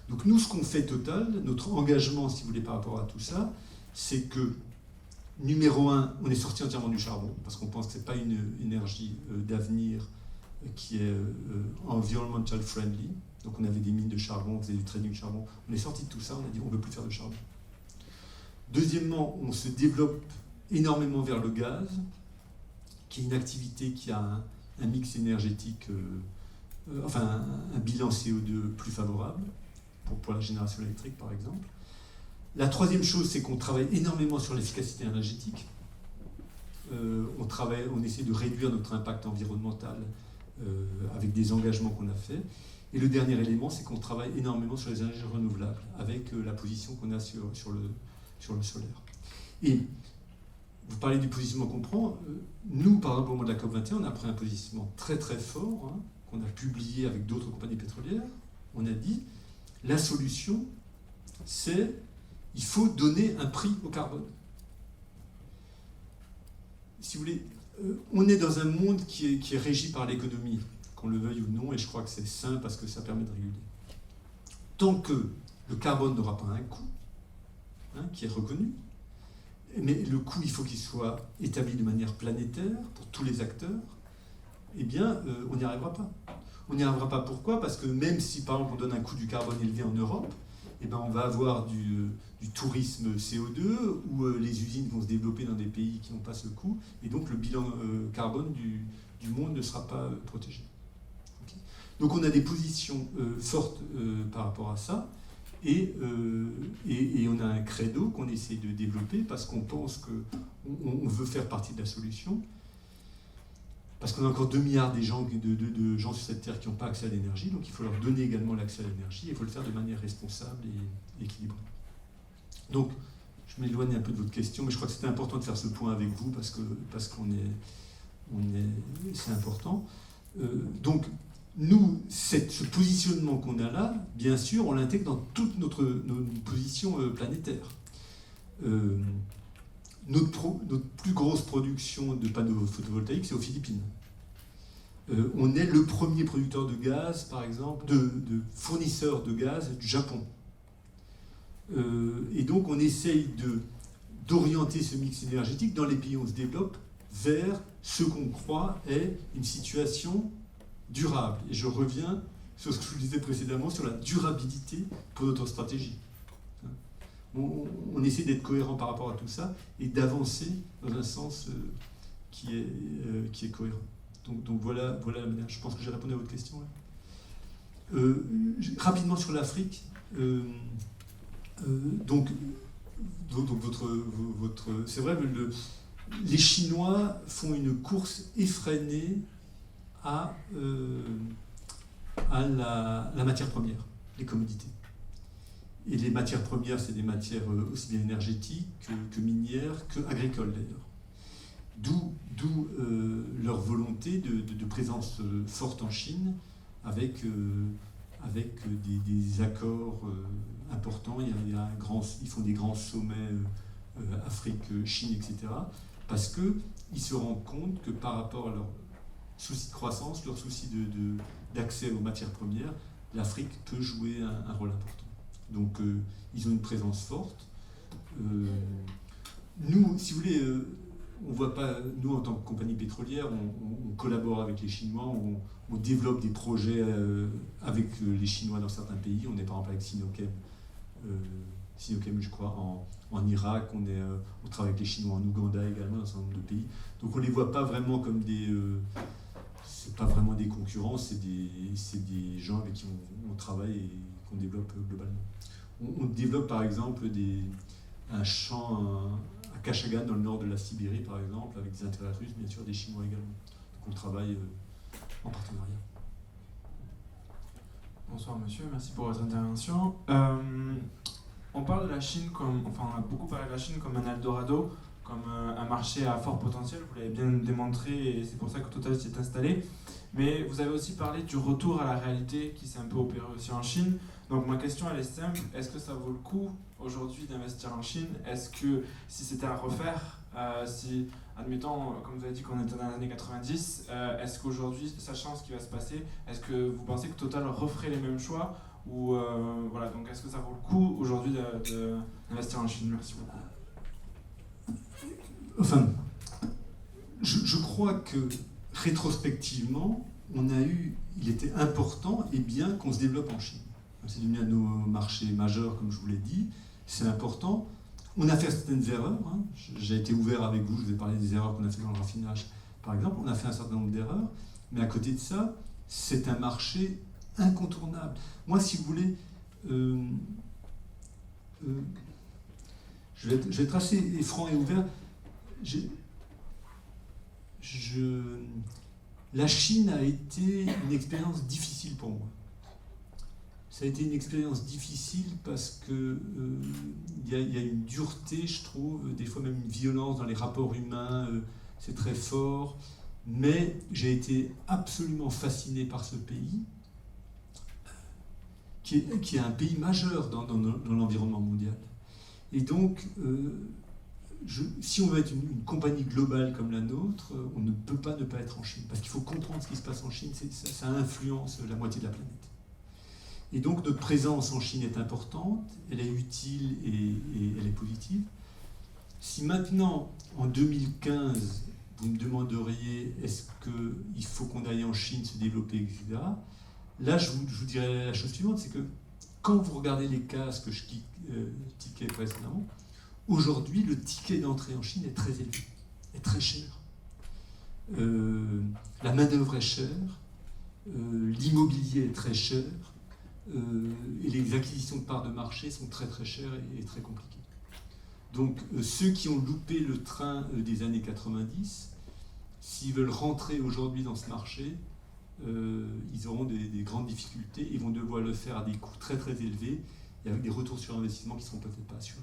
Donc nous, ce qu'on fait Total, notre engagement, si vous voulez, par rapport à tout ça, c'est que, numéro 1, on est sorti entièrement du charbon, parce qu'on pense que ce n'est pas une énergie d'avenir qui est environmental friendly. Donc on avait des mines de charbon, on faisait du trading de charbon. On est sorti de tout ça, on a dit on ne veut plus faire de charbon. Deuxièmement, on se développe énormément vers le gaz, qui est une activité qui a un mix énergétique, un bilan CO2 plus favorable, pour la génération électrique par exemple. La troisième chose, c'est qu'on travaille énormément sur l'efficacité énergétique. On essaie de réduire notre impact environnemental avec des engagements qu'on a faits. Et le dernier élément, c'est qu'on travaille énormément sur les énergies renouvelables, avec la position qu'on a sur le solaire. Et vous parlez du positionnement qu'on prend. Nous, par exemple, au moment de la COP21, on a pris un positionnement très très fort, hein, qu'on a publié avec d'autres compagnies pétrolières. On a dit, la solution, c'est il faut donner un prix au carbone. Si vous voulez, on est dans un monde qui est régi par l'économie, qu'on le veuille ou non, et je crois que c'est sain parce que ça permet de réguler. Tant que le carbone n'aura pas un coût, hein, qui est reconnu, mais le coût, il faut qu'il soit établi de manière planétaire pour tous les acteurs, eh bien, on n'y arrivera pas. On n'y arrivera pas, pourquoi? Parce que même si, par exemple, on donne un coût du carbone élevé en Europe, eh ben, on va avoir du tourisme CO2, où les usines vont se développer dans des pays qui n'ont pas ce coût, et donc le bilan carbone du monde ne sera pas protégé. Okay. Donc on a des positions fortes par rapport à ça, et on a un credo qu'on essaie de développer parce qu'on pense qu'on veut faire partie de la solution, parce qu'on a encore 2 milliards de gens sur cette terre qui n'ont pas accès à l'énergie, donc il faut leur donner également l'accès à l'énergie, et il faut le faire de manière responsable et équilibrée. Donc, je m'éloigne un peu de votre question, mais je crois que c'était important de faire ce point avec vous, parce que c'est important. Donc, nous, ce positionnement qu'on a là, bien sûr, on l'intègre dans toute notre position planétaire. Notre plus grosse production de panneaux photovoltaïques, c'est aux Philippines. On est le premier producteur de gaz, par exemple, de fournisseur de gaz du Japon. Et donc on essaye d'orienter ce mix énergétique dans les pays où on se développe vers ce qu'on croit est une situation durable. Et je reviens sur ce que je vous disais précédemment, sur la durabilité pour notre stratégie. On essaie d'être cohérent par rapport à tout ça et d'avancer dans un sens qui est cohérent. Donc voilà la manière. Je pense que j'ai répondu à votre question. Rapidement sur l'Afrique. Donc c'est vrai, les Chinois font une course effrénée à la matière première, les commodités. Et les matières premières, c'est des matières aussi bien énergétiques que minières, que agricoles d'ailleurs. D'où leur volonté de présence forte en Chine, avec des accords importants. Ils font des grands sommets Afrique, Chine, etc. Parce qu'ils se rendent compte que par rapport à leur souci de croissance, leur souci d'accès aux matières premières, l'Afrique peut jouer un rôle important. Donc ils ont une présence forte. Nous, si vous voulez, on voit pas, nous en tant que compagnie pétrolière, on collabore avec les Chinois, on développe des projets avec les Chinois dans certains pays. On est par exemple avec Sinochem, je crois, en Irak, on travaille avec les Chinois en Ouganda également, dans un certain nombre de pays. Donc on les voit pas vraiment comme c'est pas vraiment des concurrents, c'est des gens avec qui on travaille et qu'on développe globalement. On développe par exemple un champ à Kashagan dans le nord de la Sibérie par exemple, avec des intérêts russes, bien sûr, des Chinois également. Donc on travaille en partenariat. Bonsoir monsieur, merci pour votre intervention. On parle de la Chine on a beaucoup parlé de la Chine comme un Eldorado, comme un marché à fort potentiel, vous l'avez bien démontré et c'est pour ça que Total s'y est installé. Mais vous avez aussi parlé du retour à la réalité qui s'est un peu opéré aussi en Chine. Donc ma question elle est simple, est-ce que ça vaut le coup aujourd'hui d'investir en Chine? Est-ce que si c'était à refaire, si admettons, comme vous avez dit qu'on était dans les années 90, est-ce qu'aujourd'hui, sachant ce qui va se passer, est-ce que vous pensez que Total referait les mêmes choix? Ou voilà, donc est-ce que ça vaut le coup aujourd'hui d'investir en Chine? Merci beaucoup. Enfin, je crois que rétrospectivement, il était important et bien qu'on se développe en Chine. C'est devenu un de nos marchés majeurs, comme je vous l'ai dit, c'est important. On a fait certaines erreurs, hein. J'ai été ouvert avec vous, je vous ai parlé des erreurs qu'on a fait dans le raffinage, par exemple. On a fait un certain nombre d'erreurs, mais à côté de ça, c'est un marché incontournable. Moi, si vous voulez, je vais être assez franc et ouvert. La Chine a été une expérience difficile pour moi. Ça a été une expérience difficile parce que y a une dureté, je trouve, des fois même une violence dans les rapports humains, c'est très fort. Mais j'ai été absolument fasciné par ce pays, qui est un pays majeur dans l'environnement mondial. Et donc, si on veut être une compagnie globale comme la nôtre, on ne peut pas ne pas être en Chine. Parce qu'il faut comprendre ce qui se passe en Chine, ça influence la moitié de la planète. Et donc notre présence en Chine est importante, elle est utile et elle est positive. Si maintenant, en 2015, vous me demanderiez est-ce qu'il faut qu'on aille en Chine se développer, etc., là je vous dirais la chose suivante, c'est que quand vous regardez les cas, ce que je tiquais précédemment, aujourd'hui le ticket d'entrée en Chine est très élevé, est très cher. La main-d'œuvre est chère, l'immobilier est très cher, et les acquisitions de parts de marché sont très très chères et très compliquées. Donc ceux qui ont loupé le train des années 90, s'ils veulent rentrer aujourd'hui dans ce marché, ils auront des grandes difficultés, ils vont devoir le faire à des coûts très très élevés et avec des retours sur investissement qui ne seront peut-être pas assurés.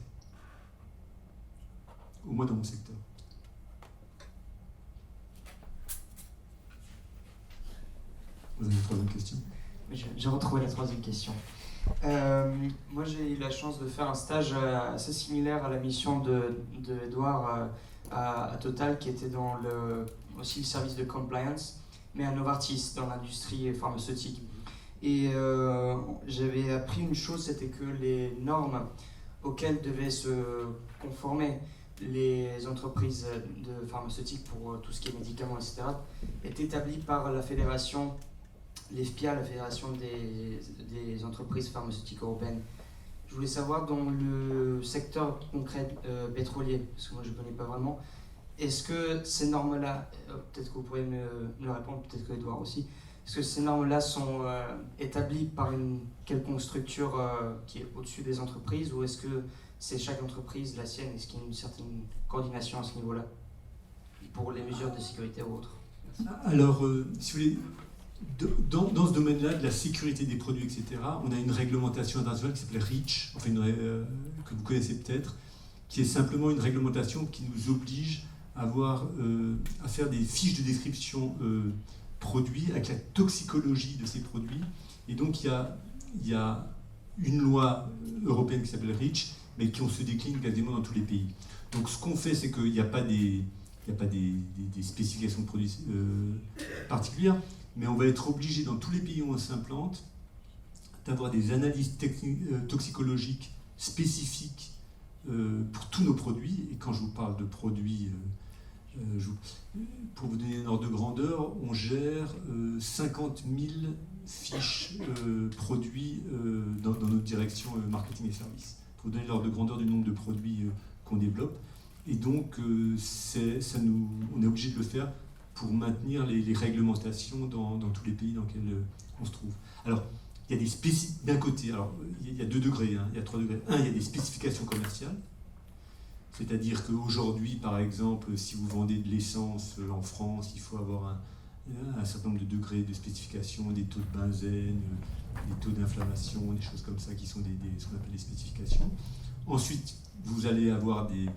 Au moins dans mon secteur. Vous avez une troisième question ? J'ai retrouvé la troisième question. Moi, j'ai eu la chance de faire un stage assez similaire à la mission de Edouard à Total, qui était dans aussi le service de compliance. mais un Novartis dans l'industrie pharmaceutique. Et j'avais appris une chose, c'était que les normes auxquelles devaient se conformer les entreprises de pharmaceutiques pour tout ce qui est médicaments, etc., étaient établies par la fédération, l'EFPIA, la fédération des entreprises pharmaceutiques européennes. Je voulais savoir, dans le secteur concret pétrolier, parce que moi je ne connais pas vraiment, est-ce que ces normes-là, peut-être que vous pourrez me le répondre, peut-être que Edouard aussi, est-ce que ces normes-là sont établies par une quelconque structure qui est au-dessus des entreprises, ou est-ce que c'est chaque entreprise, la sienne, est-ce qu'il y a une certaine coordination à ce niveau-là, pour les mesures de sécurité ou autres? Alors, si vous voulez, dans ce domaine-là, de la sécurité des produits, etc., on a une réglementation internationale qui s'appelle REACH, enfin que vous connaissez peut-être, qui est simplement une réglementation qui nous oblige à faire des fiches de description produits avec la toxicologie de ces produits. Et donc, il y a une loi européenne qui s'appelle REACH, mais qui se décline quasiment dans tous les pays. Donc, ce qu'on fait, c'est qu'il n'y a pas des spécifications de produits particulières, mais on va être obligé, dans tous les pays où on s'implante, d'avoir des analyses toxicologiques spécifiques pour tous nos produits. Et quand je vous parle de produits, pour vous donner un ordre de grandeur, on gère 50 000 fiches produits dans notre direction marketing et services. Pour vous donner l'ordre de grandeur du nombre de produits qu'on développe. Et donc, on est obligé de le faire pour maintenir les réglementations dans tous les pays dans lesquels on se trouve. Alors, il y a des d'un côté, alors il y a 2 degrés, il y a 3 degrés. Il y a des spécifications commerciales, c'est-à-dire qu'aujourd'hui, par exemple, si vous vendez de l'essence en France, il faut avoir un certain nombre de degrés de spécification, des taux de benzène, des taux d'inflammation, des choses comme ça qui sont ce qu'on appelle des spécifications. Ensuite, vous allez avoir des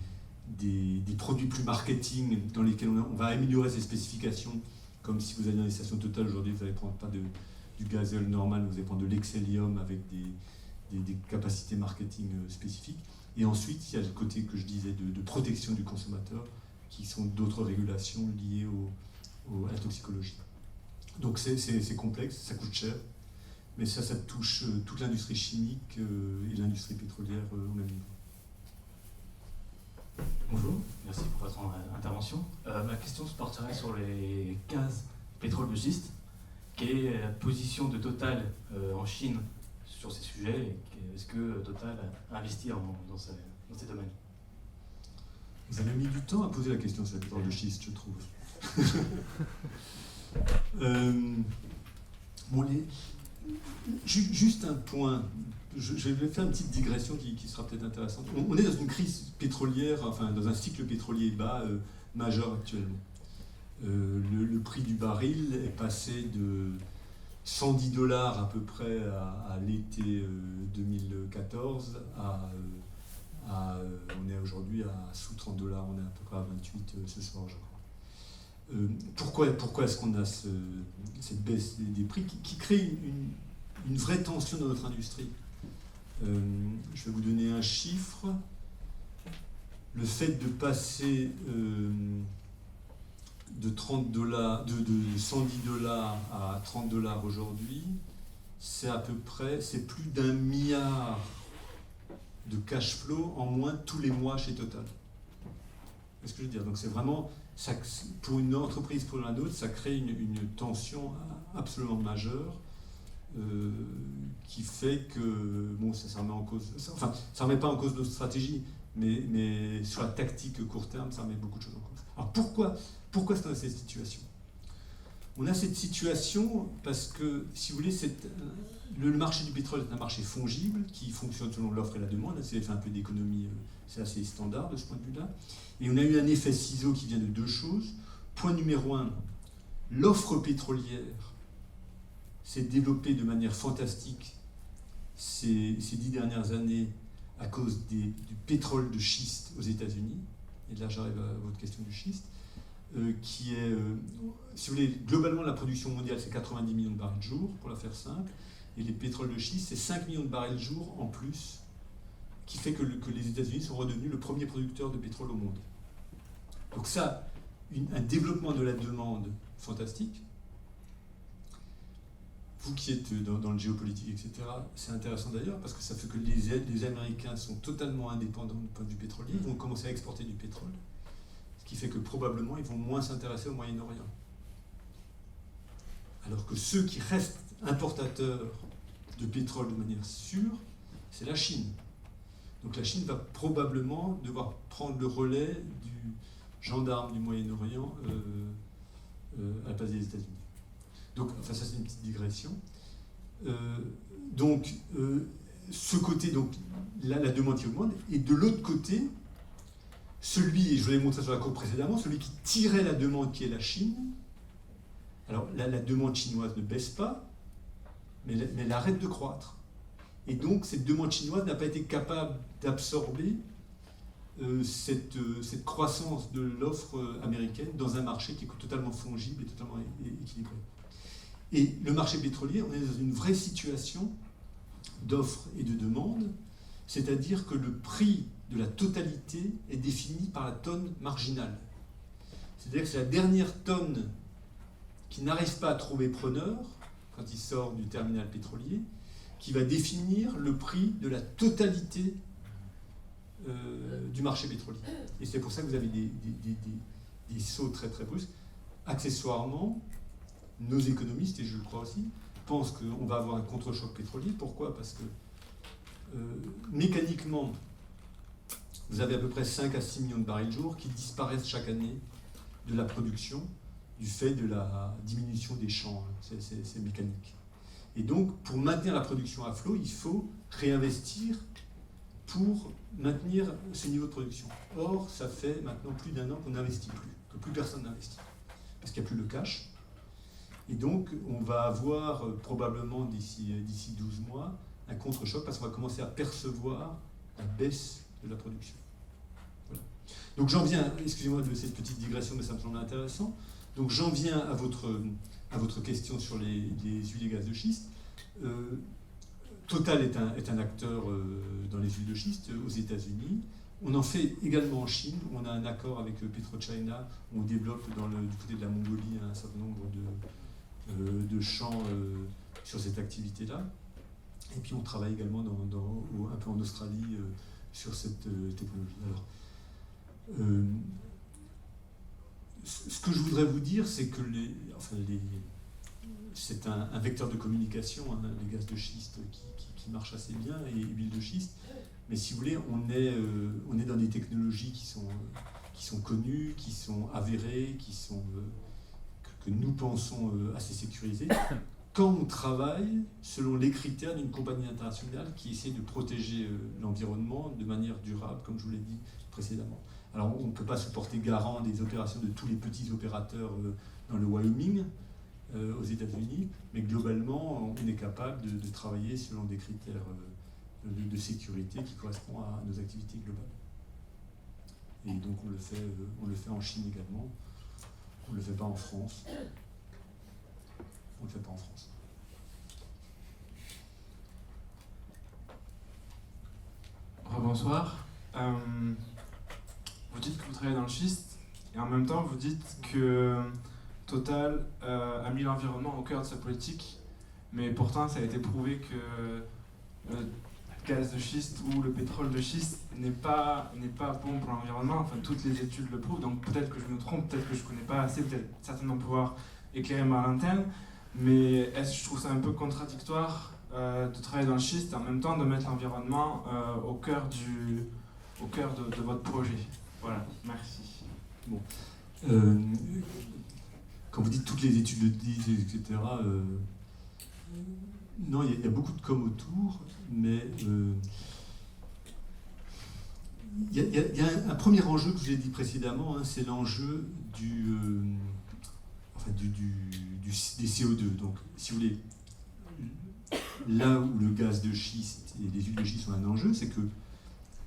produits plus marketing dans lesquels on va améliorer ces spécifications, comme si vous allez dans les stations Total aujourd'hui, vous n'allez prendre pas du gazole normal, vous allez prendre de l'excellium avec des capacités marketing spécifiques. Et ensuite, il y a le côté que je disais de protection du consommateur, qui sont d'autres régulations liées à la toxicologie. Donc c'est complexe, ça coûte cher, mais ça touche toute l'industrie chimique et l'industrie pétrolière au même niveau. Bonjour, merci pour votre intervention. Ma question se porterait sur les 15 pétroles de schiste. Quelle est la position de Total en Chine sur ces sujets? Est-ce que Total a investi dans ces domaines? Vous avez mis du temps à poser la question sur les pétroles de schiste, je trouve. Juste un point. Je vais faire une petite digression qui sera peut-être intéressante. On est dans une crise pétrolière, enfin dans un cycle pétrolier bas majeur actuellement. Le prix du baril est passé de $110 à peu près à l'été 2014 on est aujourd'hui à sous $30, on est à peu près à 28 ce soir, je crois. Pourquoi est-ce qu'on a cette baisse des prix qui crée une vraie tension dans notre industrie? Je vais vous donner un chiffre. Le fait de passer de $110 à $30 aujourd'hui, c'est plus d'1 milliard de cash flow en moins tous les mois chez Total. C'est ce que je veux dire. Donc c'est vraiment, pour une entreprise, pour l'un d'autre, ça crée une tension absolument majeure qui fait que, bon, ça remet en cause, enfin, ça remet pas en cause notre stratégie, mais sur la tactique court terme, ça remet beaucoup de choses en cause. Alors pourquoi est-ce qu'on a cette situation? On a cette situation parce que, si vous voulez, le marché du pétrole est un marché fongible qui fonctionne selon l'offre et la demande. C'est fait un peu d'économie, c'est assez standard de ce point de vue-là. Et on a eu un effet ciseau qui vient de 2 choses. Point numéro 1, l'offre pétrolière s'est développée de manière fantastique ces 10 dernières années à cause du pétrole de schiste aux États-Unis. Et là, j'arrive à votre question du schiste. Qui est, si vous voulez, globalement la production mondiale c'est 90 millions de barils jour, pour la faire simple, et les pétroles de schiste c'est 5 millions de barils jour en plus, qui fait que les États-Unis sont redevenus le premier producteur de pétrole au monde. Donc ça, un développement de la demande fantastique, vous qui êtes dans le géopolitique, etc., c'est intéressant d'ailleurs parce que ça fait que les Américains sont totalement indépendants du point de vue pétrolier, ils vont commencer à exporter du pétrole, ce qui fait que probablement ils vont moins s'intéresser au Moyen-Orient. Alors que ceux qui restent importateurs de pétrole de manière sûre, c'est la Chine. Donc la Chine va probablement devoir prendre le relais du gendarme du Moyen-Orient à la place des États-Unis. Donc, enfin, ça c'est une petite digression. Ce côté, donc, là, la demande qui augmente, et de l'autre côté, celui, et je vous l'ai montré sur la courbe précédemment, celui qui tirait la demande qui est la Chine. Alors là, la demande chinoise ne baisse pas, mais elle arrête de croître. Et donc, cette demande chinoise n'a pas été capable d'absorber cette croissance de l'offre américaine dans un marché qui est totalement fongible et totalement équilibré. Et le marché pétrolier, on est dans une vraie situation d'offre et de demande, c'est-à-dire que le prix de la totalité est défini par la tonne marginale. C'est-à-dire que c'est la dernière tonne qui n'arrive pas à trouver preneur, quand il sort du terminal pétrolier, qui va définir le prix de la totalité du marché pétrolier. Et c'est pour ça que vous avez des sauts très très brusques. Accessoirement, nos économistes, et je le crois aussi, pensent qu'on va avoir un contre-choc pétrolier. Pourquoi ? Parce que mécaniquement, vous avez à peu près 5 à 6 millions de barils jour qui disparaissent chaque année de la production du fait de la diminution des champs. C'est mécanique. Et donc, pour maintenir la production à flot, il faut réinvestir pour maintenir ce niveau de production. Or, ça fait maintenant plus d'1 an qu'on n'investit plus, que plus personne n'investit, parce qu'il n'y a plus le cash. Et donc, on va avoir probablement d'ici 12 mois un contre-choc, parce qu'on va commencer à percevoir la baisse de la production. Voilà. Donc j'en viens, excusez-moi de cette petite digression, mais ça me semble intéressant. Donc j'en viens à votre question sur les huiles et gaz de schiste. Total est un acteur dans les huiles de schiste aux États-Unis. On en fait également en Chine. On a un accord avec PetroChina où on développe du côté de la Mongolie un certain nombre de champs sur cette activité-là. Et puis on travaille également un peu en Australie sur cette technologie. Alors, ce que je voudrais vous dire, c'est que c'est un vecteur de communication, hein, les gaz de schiste qui marche assez bien, et l'huile de schiste. Mais si vous voulez, on est dans des technologies qui sont connues, qui sont avérées, que nous pensons assez sécurisées, quand on travaille selon les critères d'une compagnie internationale qui essaie de protéger l'environnement de manière durable, comme je vous l'ai dit précédemment. Alors on ne peut pas se porter garant des opérations de tous les petits opérateurs dans le Wyoming, aux États-Unis, mais globalement on est capable de travailler selon des critères de sécurité qui correspondent à nos activités globales. Et donc on le fait en Chine également. On ne le fait pas en France. On ne le fait pas en France. Rebonsoir. Vous dites que vous travaillez dans le schiste et en même temps vous dites que Total a mis l'environnement au cœur de sa politique, mais pourtant ça a été prouvé que le gaz de schiste ou le pétrole de schiste n'est pas bon pour l'environnement. Enfin, toutes les études le prouvent, donc peut-être que je me trompe, peut-être que je ne connais pas assez, peut-être certainement pouvoir éclairer ma lanterne, mais je trouve ça un peu contradictoire de travailler dans le schiste et en même temps de mettre l'environnement au cœur de votre projet. Voilà, merci. Bon. Quand vous dites toutes les études le disent, etc., non, il y a beaucoup de com autour, mais il y a un premier enjeu que je vous ai dit précédemment, hein, c'est l'enjeu des CO2. Donc, si vous voulez, là où le gaz de schiste et les huiles de schiste sont un enjeu, c'est que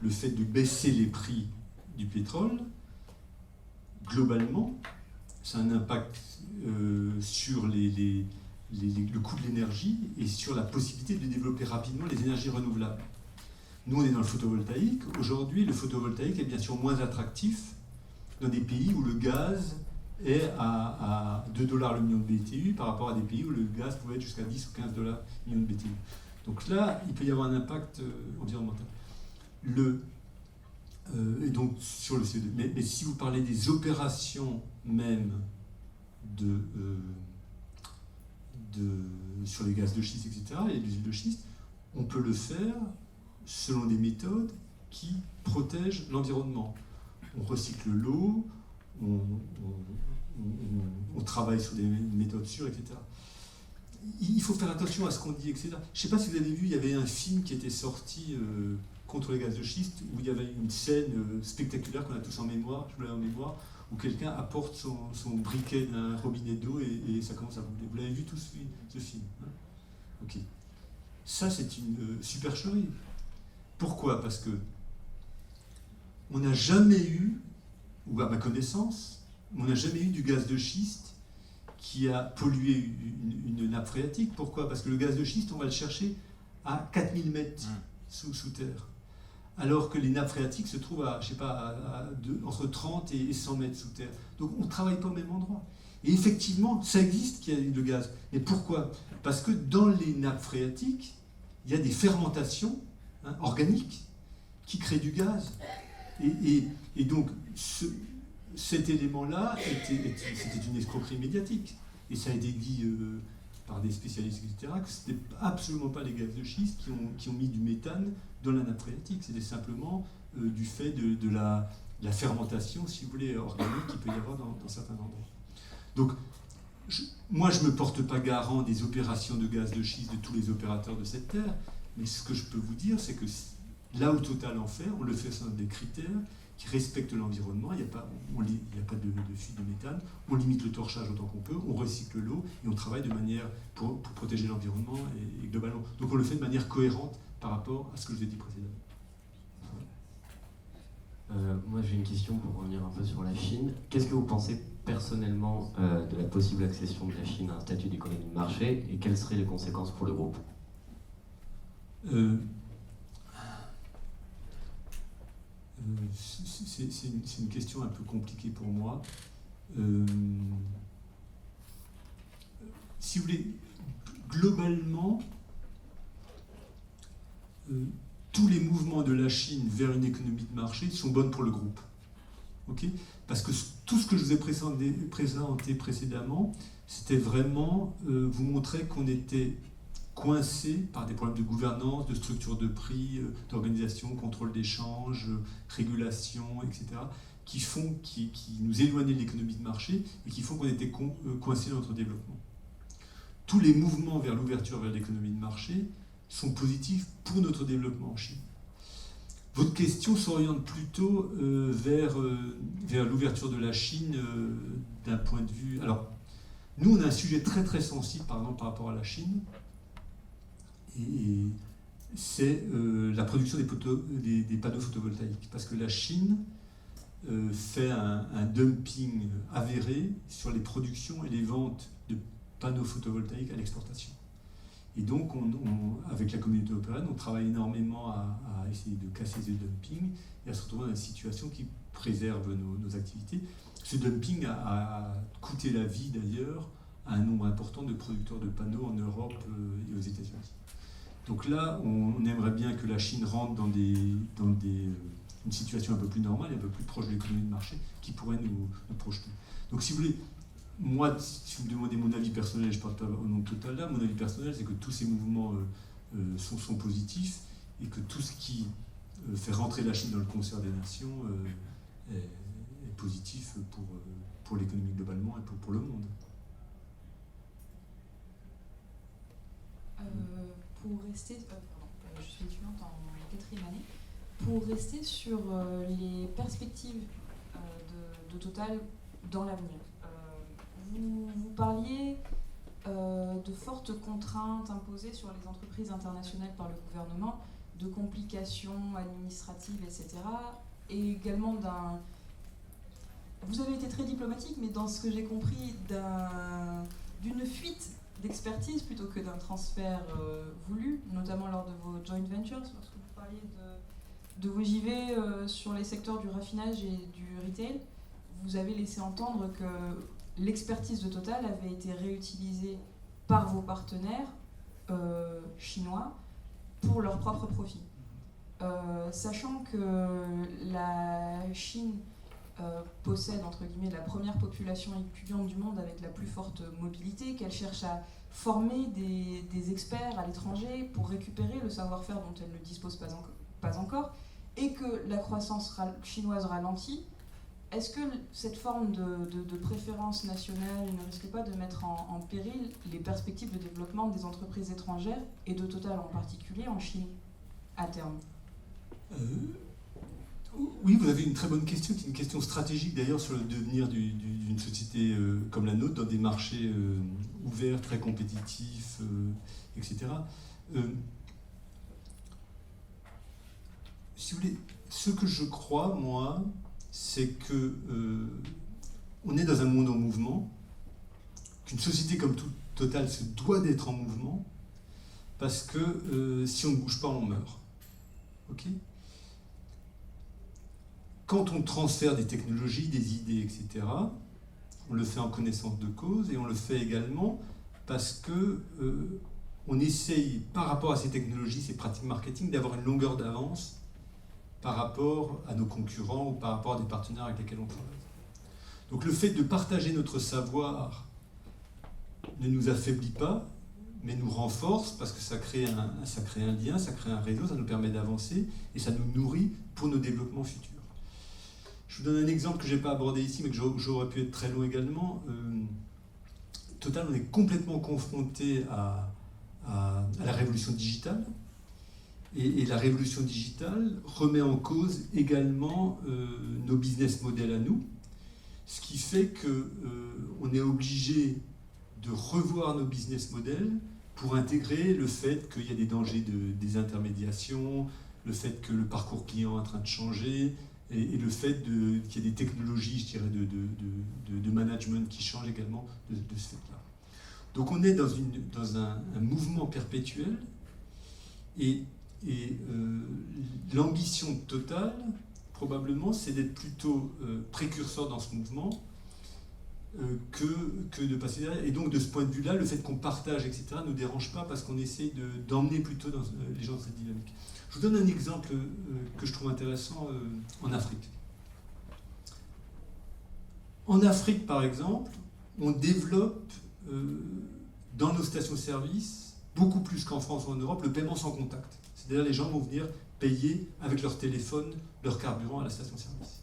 le fait de baisser les prix du pétrole, globalement, ça a un impact sur le coût de l'énergie et sur la possibilité de développer rapidement les énergies renouvelables. Nous, on est dans le photovoltaïque. Aujourd'hui, le photovoltaïque est bien sûr moins attractif dans des pays où le gaz est à 2 $ le million de BTU par rapport à des pays où le gaz pouvait être jusqu'à 10 ou 15 $ le million de BTU. Donc là, il peut y avoir un impact environnemental. Et donc sur le CO2. Mais si vous parlez des opérations même sur les gaz de schiste, etc., et les huiles de schiste, on peut le faire selon des méthodes qui protègent l'environnement. On recycle l'eau, on travaille sur des méthodes sûres, etc. Il faut faire attention à ce qu'on dit, etc. Je ne sais pas si vous avez vu, il y avait un film qui était sorti contre les gaz de schiste, où il y avait une scène spectaculaire qu'on a tous en mémoire, je l'ai en mémoire, où quelqu'un apporte son briquet d'un robinet d'eau et ça commence à brûler. Vous l'avez vu tous ce film, hein? Ok. Ça, c'est une supercherie. Pourquoi? Parce que on n'a jamais eu, ou à ma connaissance, on n'a jamais eu du gaz de schiste qui a pollué une nappe phréatique. Pourquoi? Parce que le gaz de schiste, on va le chercher à 4000 mètres sous terre. Alors que les nappes phréatiques se trouvent à, je sais pas, entre 30 et 100 mètres sous terre. Donc on ne travaille pas au même endroit. Et effectivement, ça existe qu'il y a le gaz. Mais pourquoi? Parce que dans les nappes phréatiques, il y a des fermentations organiques qui créent du gaz. Et donc, cet élément-là, c'était une escroquerie médiatique. Et ça a été dit par des spécialistes, etc., que ce n'était absolument pas les gaz de schiste qui ont mis du méthane dans la nappe phréatique. C'était simplement du fait de la fermentation, si vous voulez, organique qu'il peut y avoir dans certains endroits. Donc, moi, je ne me porte pas garant des opérations de gaz de schiste de tous les opérateurs de cette terre, mais ce que je peux vous dire, c'est que là où Total en fait, on le fait selon des critères qui respectent l'environnement. Il n'y a pas de fuite de méthane, on limite le torchage autant qu'on peut, on recycle l'eau et on travaille de manière pour protéger l'environnement et globalement. Donc on le fait de manière cohérente par rapport à ce que je vous ai dit précédemment. Moi j'ai une question pour revenir un peu sur la Chine. Qu'est-ce que vous pensez personnellement de la possible accession de la Chine à un statut d'économie de marché et quelles seraient les conséquences pour le groupe? C'est une question un peu compliquée pour moi. Si vous voulez, globalement, tous les mouvements de la Chine vers une économie de marché sont bonnes pour le groupe. Okay? Parce que tout ce que je vous ai présenté précédemment, c'était vraiment vous montrer qu'on était coincé par des problèmes de gouvernance, de structure de prix, d'organisation, contrôle d'échange, régulation, etc., qui nous éloignaient de l'économie de marché et qui font qu'on était coincé dans notre développement. Tous les mouvements vers l'ouverture vers l'économie de marché sont positifs pour notre développement en Chine. Votre question s'oriente plutôt vers l'ouverture de la Chine d'un point de vue... Alors, nous, on a un sujet très très sensible, par exemple, par rapport à la Chine, et c'est la production des panneaux photovoltaïques. Parce que la Chine fait un dumping avéré sur les productions et les ventes de panneaux photovoltaïques à l'exportation. Et donc, avec la communauté européenne, on travaille énormément à essayer de casser ce dumping et à se retrouver dans une situation qui préserve nos activités. Ce dumping a coûté la vie, d'ailleurs, à un nombre important de producteurs de panneaux en Europe et aux États-Unis. Donc là, on aimerait bien que la Chine rentre dans une situation un peu plus normale, un peu plus proche de l'économie de marché, qui pourrait nous projeter. Donc si vous voulez, moi, si vous me demandez mon avis personnel, je ne parle pas au nom de Total là, mon avis personnel, c'est que tous ces mouvements sont positifs et que tout ce qui fait rentrer la Chine dans le concert des nations est positif pour l'économie globalement et pour le monde. Pour rester, je suis étudiante en 4e année, pour rester sur les perspectives de Total dans l'avenir. Vous parliez de fortes contraintes imposées sur les entreprises internationales par le gouvernement, de complications administratives, etc. Et également vous avez été très diplomatique, mais dans ce que j'ai compris, d'une fuite d'expertise plutôt que d'un transfert voulu, notamment lors de vos joint ventures, lorsque vous parliez de vos JV sur les secteurs du raffinage et du retail. vous avez laissé entendre que l'expertise de Total avait été réutilisée par vos partenaires chinois pour leur propre profit. Sachant que la Chine possède, entre guillemets, la première population étudiante du monde avec la plus forte mobilité, qu'elle cherche à former des experts à l'étranger pour récupérer le savoir-faire dont elle ne dispose pas encore, et que la croissance chinoise ralentit, est-ce que cette forme de préférence nationale ne risque pas de mettre en péril les perspectives de développement des entreprises étrangères, et de Total en particulier, en Chine, à terme ? Oui, vous avez une très bonne question, qui est une question stratégique d'ailleurs sur le devenir d'une société comme la nôtre, dans des marchés ouverts, très compétitifs, etc. Si vous voulez, ce que je crois, moi, c'est que on est dans un monde en mouvement, qu'une société comme Total se doit d'être en mouvement, parce que si on ne bouge pas, on meurt. Ok ? Quand on transfère des technologies, des idées, etc., on le fait en connaissance de cause, et on le fait également parce que on essaye, par rapport à ces technologies, ces pratiques marketing, d'avoir une longueur d'avance par rapport à nos concurrents ou par rapport à des partenaires avec lesquels on travaille. Donc le fait de partager notre savoir ne nous affaiblit pas, mais nous renforce, parce que ça crée un lien, ça crée un réseau, ça nous permet d'avancer, et ça nous nourrit pour nos développements futurs. Je vous donne un exemple que je n'ai pas abordé ici, mais que j'aurais pu être très long également. Total, on est complètement confronté à la révolution digitale. Et la révolution digitale remet en cause également nos business models à nous. Ce qui fait qu'on est obligé de revoir nos business models pour intégrer le fait qu'il y a des dangers de désintermédiation, le fait que le parcours client est en train de changer, et le fait qu'il y ait des technologies, je dirais, de management qui changent également de ce fait-là. Donc on est dans un mouvement perpétuel, et l'ambition totale, probablement, c'est d'être plutôt précurseur dans ce mouvement que de passer derrière. Et donc de ce point de vue-là, le fait qu'on partage, etc., ne nous dérange pas, parce qu'on essaie d'emmener plutôt les gens dans cette dynamique. Je vous donne un exemple que je trouve intéressant en Afrique. En Afrique, par exemple, on développe dans nos stations-service, beaucoup plus qu'en France ou en Europe, le paiement sans contact. C'est-à-dire les gens vont venir payer avec leur téléphone, leur carburant à la station-service.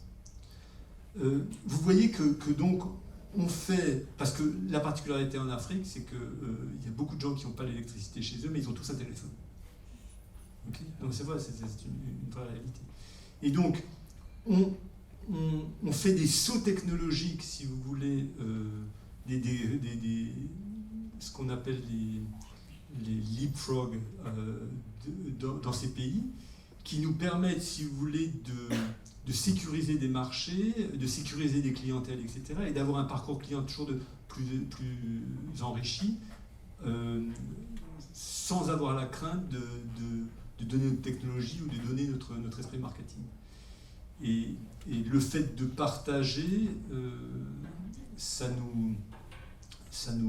Vous voyez que donc on fait, parce que la particularité en Afrique, c'est qu'il y a beaucoup de gens qui n'ont pas l'électricité chez eux, mais ils ont tous un téléphone. Okay. Donc c'est vrai, c'est une vraie réalité. Et donc, on fait des sauts technologiques, si vous voulez, ce qu'on appelle les leapfrog dans ces pays, qui nous permettent, si vous voulez, de sécuriser des marchés, de sécuriser des clientèles, etc., et d'avoir un parcours client toujours de plus enrichi, sans avoir la crainte de donner notre technologie ou de donner notre esprit marketing. Et le fait de partager, ça nous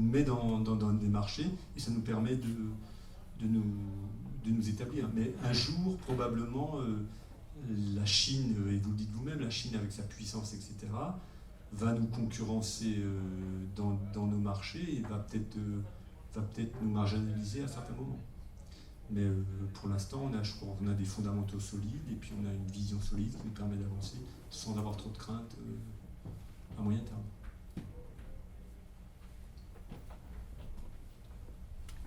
met dans des marchés, et ça nous permet de nous établir. Mais un jour, probablement, la Chine, et vous le dites vous-même, la Chine avec sa puissance, etc., va nous concurrencer dans nos marchés, et va peut-être nous marginaliser à certains moments. Mais pour l'instant, je crois qu'on a des fondamentaux solides, et puis on a une vision solide qui nous permet d'avancer sans avoir trop de crainte à moyen terme.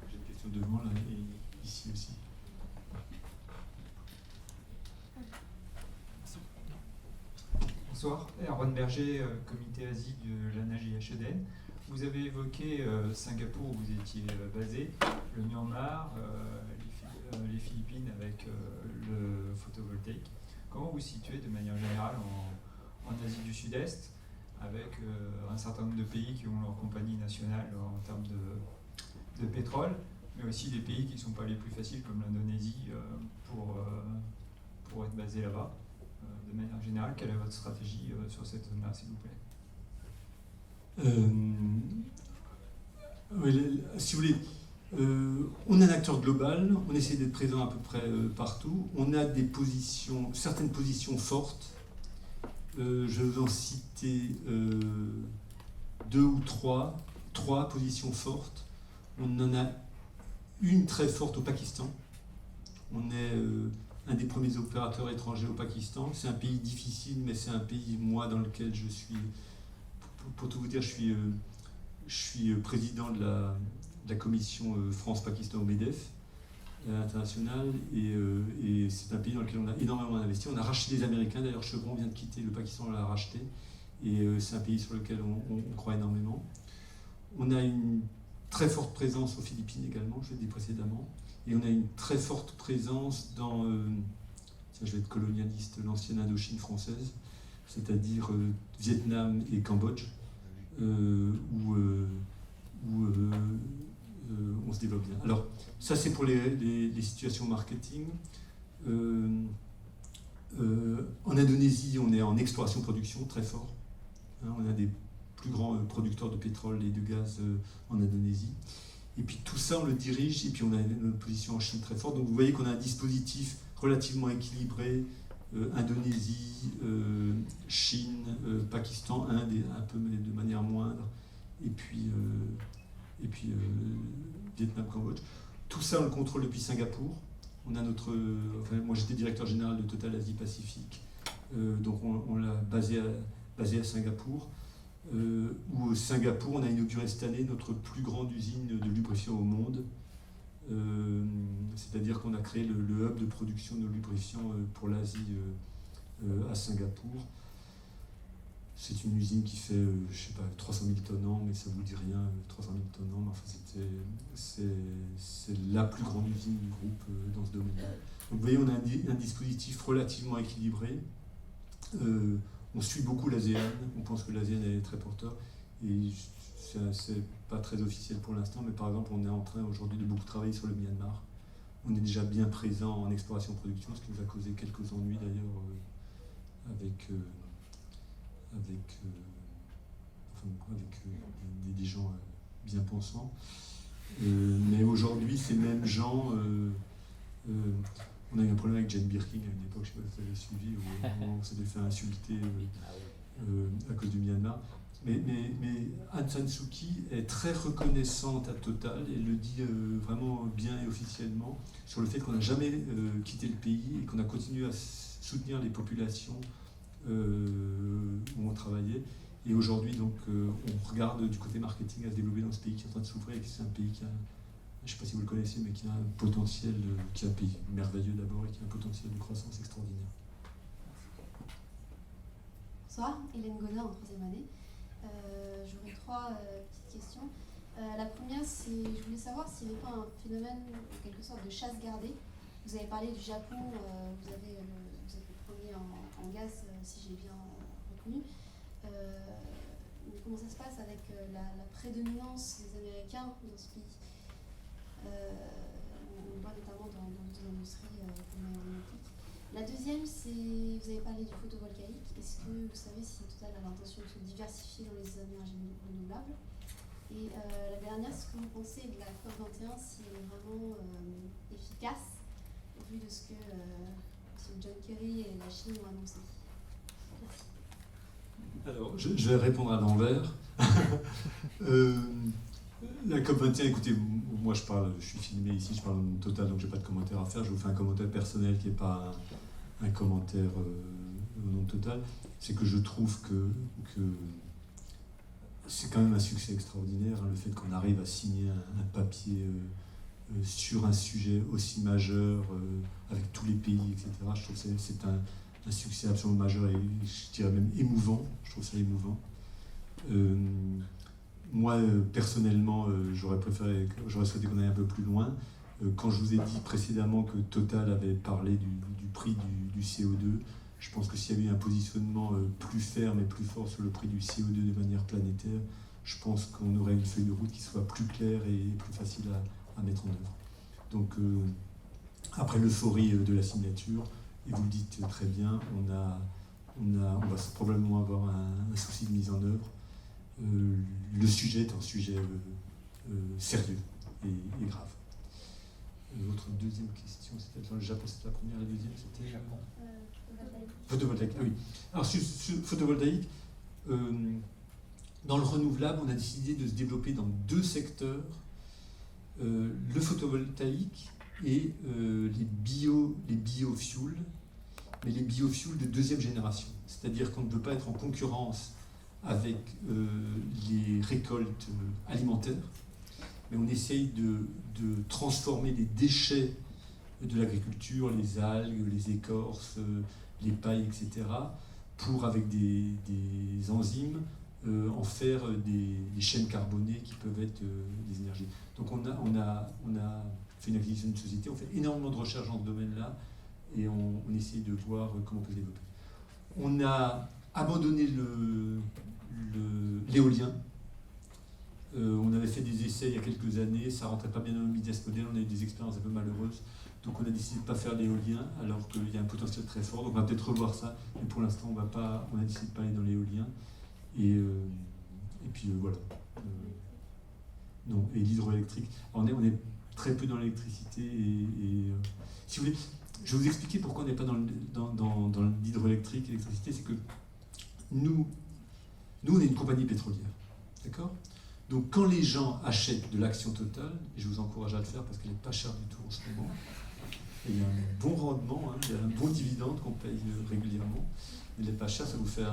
J'ai une question devant, là, et ici aussi. Bonsoir, Erwan Berger, comité Asie de l'ANAGIHEDN. Vous avez évoqué Singapour où vous étiez basé, le Myanmar, les Philippines avec le photovoltaïque. Comment vous vous situez de manière générale en Asie du Sud-Est, avec un certain nombre de pays qui ont leur compagnie nationale en termes de pétrole, mais aussi des pays qui ne sont pas les plus faciles comme l'Indonésie pour être basé là-bas. De manière générale, quelle est votre stratégie sur cette zone-là, s'il vous plaît ? Si vous voulez, on est un acteur global, on essaie d'être présent à peu près partout, on a certaines positions fortes. Je vais vous en citer deux ou trois positions fortes. On en a une très forte au Pakistan. On est un des premiers opérateurs étrangers au Pakistan. C'est un pays difficile, mais c'est un pays, moi, dans lequel je suis... Pour tout vous dire, je suis président de la commission France-Pakistan au MEDEF internationale, et c'est un pays dans lequel on a énormément investi. On a racheté des Américains, d'ailleurs Chevron vient de quitter le Pakistan, on l'a racheté, et c'est un pays sur lequel on croit énormément. On a une très forte présence aux Philippines également, je l'ai dit précédemment, et on a une très forte présence dans, je vais être colonialiste, l'ancienne Indochine française, c'est-à-dire Vietnam et Cambodge, où on se développe bien. Alors, ça c'est pour les situations marketing. En Indonésie, on est en exploration-production très fort. On a des plus grands producteurs de pétrole et de gaz en Indonésie. Et puis tout ça, on le dirige, et puis on a une position en Chine très forte. Donc vous voyez qu'on a un dispositif relativement équilibré. Indonésie, Chine, Pakistan, Inde, un peu mais de manière moindre, et puis Vietnam, Cambodge. Tout ça, on le contrôle depuis Singapour. On a moi j'étais directeur général de Total Asie Pacifique, donc on l'a basé à Singapour. Où au Singapour, on a inauguré cette année notre plus grande usine de lubrifiants au monde. C'est-à-dire qu'on a créé le hub de production de lubrifiants pour l'Asie à Singapour. C'est une usine qui fait, je sais pas, 300 000 tonnes an, mais ça vous dit rien, 300 000 tonnes an, mais enfin c'est la plus grande usine du groupe dans ce domaine-là. Donc vous voyez, on a un dispositif relativement équilibré. On suit beaucoup l'ASEAN, on pense que l'ASEAN est très porteur, et c'est pas très officiel pour l'instant, mais par exemple on est en train aujourd'hui de beaucoup travailler sur le Myanmar. On est déjà bien présent en exploration-production, ce qui nous a causé quelques ennuis d'ailleurs avec des gens bien pensants. Mais aujourd'hui, ces mêmes gens... on a eu un problème avec Jane Birkin à une époque, je ne sais pas si vous avez suivi, où on s'était fait insulter à cause du Myanmar. Mais Aung San Suu Kyi est très reconnaissante à Total, et le dit vraiment bien et officiellement, sur le fait qu'on n'a jamais quitté le pays et qu'on a continué à soutenir les populations où on travaillait. Et aujourd'hui, donc, on regarde du côté marketing à se développer dans ce pays qui est en train de s'ouvrir, et que c'est un pays qui a, je ne sais pas si vous le connaissez, mais qui a un potentiel, qui est un pays merveilleux d'abord, et qui a un potentiel de croissance extraordinaire. Bonsoir, Hélène Godin en 3e année. J'aurais 3 petites questions. La première, c'est, je voulais savoir s'il n'y avait pas un phénomène, en quelque sorte, de chasse gardée. Vous avez parlé du Japon, vous êtes le premier en gaz, si j'ai bien retenu. Mais comment ça se passe avec la prédominance des Américains dans ce pays? On le voit notamment dans d'autres industries comme l'aéronautique. La deuxième, c'est, vous avez parlé du photovoltaïque. Est-ce que vous savez si Total a l'intention de se diversifier dans les énergies renouvelables? Et la dernière, ce que vous pensez de la COP21, si elle est vraiment efficace au vu de ce que M. John Kerry et la Chine ont annoncé? Merci. Alors, je vais répondre à l'envers. La COP21, écoutez, moi je suis filmé ici, je parle en Total, donc j'ai pas de commentaire à faire. Je vous fais un commentaire personnel qui n'est pas un commentaire au nom de Total. C'est que je trouve que c'est quand même un succès extraordinaire, hein, le fait qu'on arrive à signer un papier sur un sujet aussi majeur, avec tous les pays, etc. Je trouve que c'est un succès absolument majeur, et je dirais même émouvant. Je trouve ça émouvant. Moi, personnellement, j'aurais souhaité qu'on aille un peu plus loin. Quand je vous ai dit précédemment que Total avait parlé du prix du CO2, je pense que s'il y avait eu un positionnement plus ferme et plus fort sur le prix du CO2 de manière planétaire, je pense qu'on aurait une feuille de route qui soit plus claire et plus facile à mettre en œuvre. Donc, après l'euphorie de la signature, et vous le dites très bien, on va probablement avoir un souci de mise en œuvre. le sujet est un sujet sérieux et grave. Votre deuxième question, c'était dans le Japon, c'était la première, la deuxième, c'était photovoltaïque. Ah oui. Alors sur photovoltaïque, dans le renouvelable, on a décidé de se développer dans 2 secteurs, le photovoltaïque et les biofuels, mais les biofuels de 2e génération. C'est-à-dire qu'on ne peut pas être en concurrence avec les récoltes alimentaires, mais on essaye de transformer les déchets de l'agriculture, les algues, les écorces, les pailles, etc., pour, avec des enzymes, en faire des chaînes carbonées qui peuvent être des énergies. Donc on a fait une acquisition d'une société, on fait énormément de recherches dans ce domaine-là, et on essaie de voir comment on peut se développer. On a abandonné l'éolien. On avait fait des essais il y a quelques années, ça rentrait pas bien dans le business model, on a eu des expériences un peu malheureuses, donc on a décidé de ne pas faire l'éolien, alors qu'il y a un potentiel très fort, donc on va peut-être revoir ça, mais pour l'instant on a décidé de ne pas aller dans l'éolien, et puis voilà. Non, et l'hydroélectrique, on est très peu dans l'électricité, et si vous voulez, je vais vous expliquer pourquoi on n'est pas dans l'hydroélectrique, l'électricité, c'est que nous on est une compagnie pétrolière, d'accord ? Donc quand les gens achètent de l'action Total, et je vous encourage à le faire parce qu'elle n'est pas chère du tout en ce moment, et il y a un bon rendement, il y a un bon dividende qu'on paye régulièrement, mais elle n'est pas chère, ça vous fait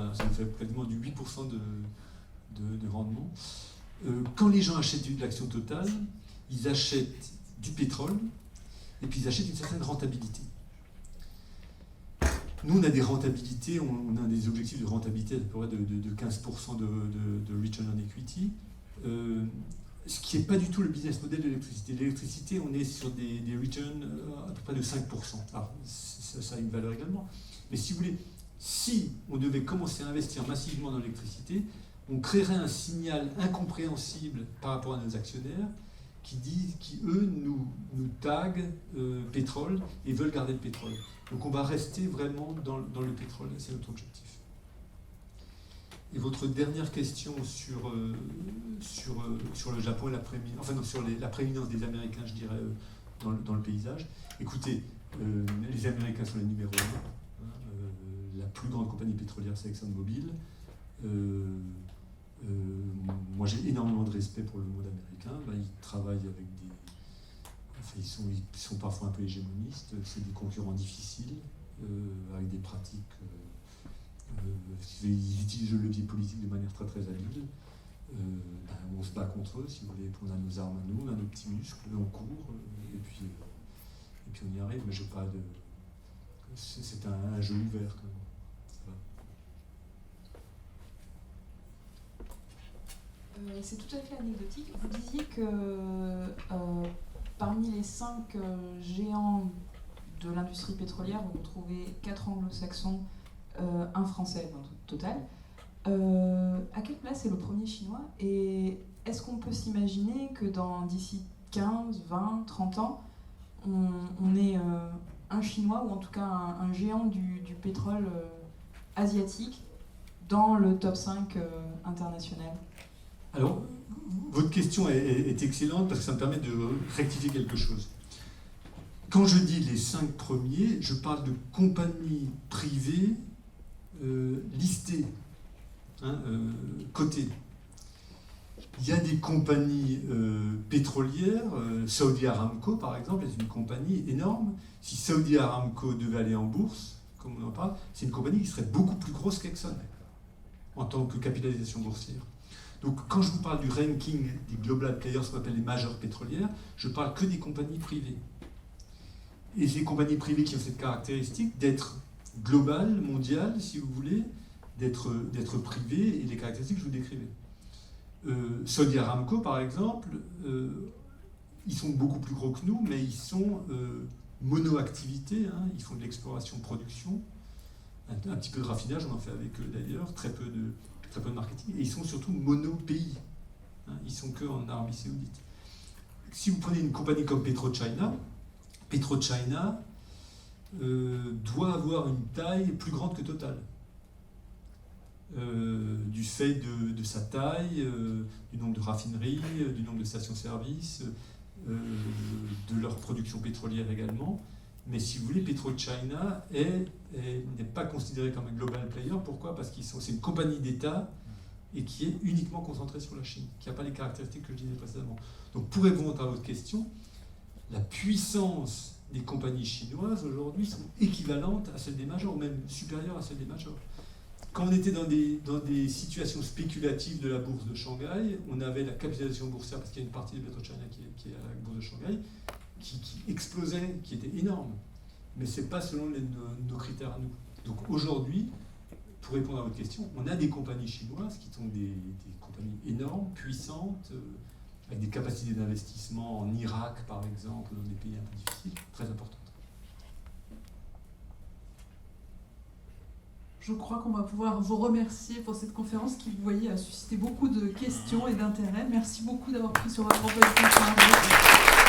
pratiquement du 8% de rendement. Quand les gens achètent de l'action Total, ils achètent du pétrole, et puis ils achètent une certaine rentabilité. Nous, on a des rentabilités, on a des objectifs de rentabilité à peu près de 15% de return on equity, ce qui n'est pas du tout le business model de l'électricité. L'électricité, on est sur des returns à peu près de 5%. Alors, ça a une valeur également. Mais si vous voulez, si on devait commencer à investir massivement dans l'électricité, on créerait un signal incompréhensible par rapport à nos actionnaires qui eux, nous taguent pétrole et veulent garder le pétrole. Donc on va rester vraiment dans le pétrole, c'est notre objectif. Et votre dernière question sur le Japon et la prééminence des Américains, je dirais, dans le paysage. Écoutez, les Américains sont les numéros 1. La plus grande compagnie pétrolière, c'est ExxonMobil. Moi, j'ai énormément de respect pour le monde américain. Ils travaillent avec ils sont parfois un peu hégémonistes. C'est des concurrents difficiles, avec des pratiques... ils utilisent le levier politique de manière très très habile. On se bat contre eux, si vous voulez. On a nos armes à nous, on a nos petits muscles, on court, et puis on y arrive. Mais je pas de... C'est un jeu ouvert quand même. C'est tout à fait anecdotique. Vous disiez que parmi les 5 géants de l'industrie pétrolière, vous trouvez 4 anglo-saxons, un français dans Total. À quelle place est le premier chinois? Et est-ce qu'on peut s'imaginer que d'ici 15, 20, 30 ans, on ait un chinois, ou en tout cas un géant du pétrole asiatique dans le top 5 international? Alors, votre question est excellente parce que ça me permet de rectifier quelque chose. Quand je dis les 5 premiers, je parle de compagnies privées listées, cotées. Il y a des compagnies pétrolières, Saudi Aramco par exemple, est une compagnie énorme. Si Saudi Aramco devait aller en bourse, comme on en parle, c'est une compagnie qui serait beaucoup plus grosse qu'Exxon en tant que capitalisation boursière. Donc quand je vous parle du ranking des global players, ce qu'on appelle les majeures pétrolières, je parle que des compagnies privées. Et ces compagnies privées qui ont cette caractéristique d'être globales, mondiales, si vous voulez, d'être privées, et les caractéristiques que je vous décrivais. Saudi Aramco, par exemple, ils sont beaucoup plus gros que nous, mais ils sont monoactivité, ils font de l'exploration-production, un petit peu de raffinage, on en fait avec eux d'ailleurs, très peu de marketing, et ils sont surtout mono-pays. Ils sont que en Arabie Saoudite. Si vous prenez une compagnie comme PetroChina doit avoir une taille plus grande que Total. du fait de sa taille, du nombre de raffineries, du nombre de stations-service, de leur production pétrolière également. Mais si vous voulez, PetroChina n'est pas considéré comme un global player. Pourquoi? Parce que c'est une compagnie d'État et qui est uniquement concentrée sur la Chine, qui n'a pas les caractéristiques que je disais précédemment. Donc pour répondre à votre question, la puissance des compagnies chinoises aujourd'hui sont équivalentes à celles des majors, ou même supérieures à celles des majors. Quand on était dans des situations spéculatives de la bourse de Shanghai, on avait la capitalisation boursière, parce qu'il y a une partie de PetroChina qui est à la bourse de Shanghai, qui explosait, qui était énorme. Mais ce n'est pas selon nos critères à nous. Donc aujourd'hui, pour répondre à votre question, on a des compagnies chinoises qui sont des compagnies énormes, puissantes, avec des capacités d'investissement en Irak, par exemple, dans des pays un peu difficiles, très importantes. Je crois qu'on va pouvoir vous remercier pour cette conférence qui, vous voyez, a suscité beaucoup de questions et d'intérêt. Merci beaucoup d'avoir pris sur votre emploi du temps.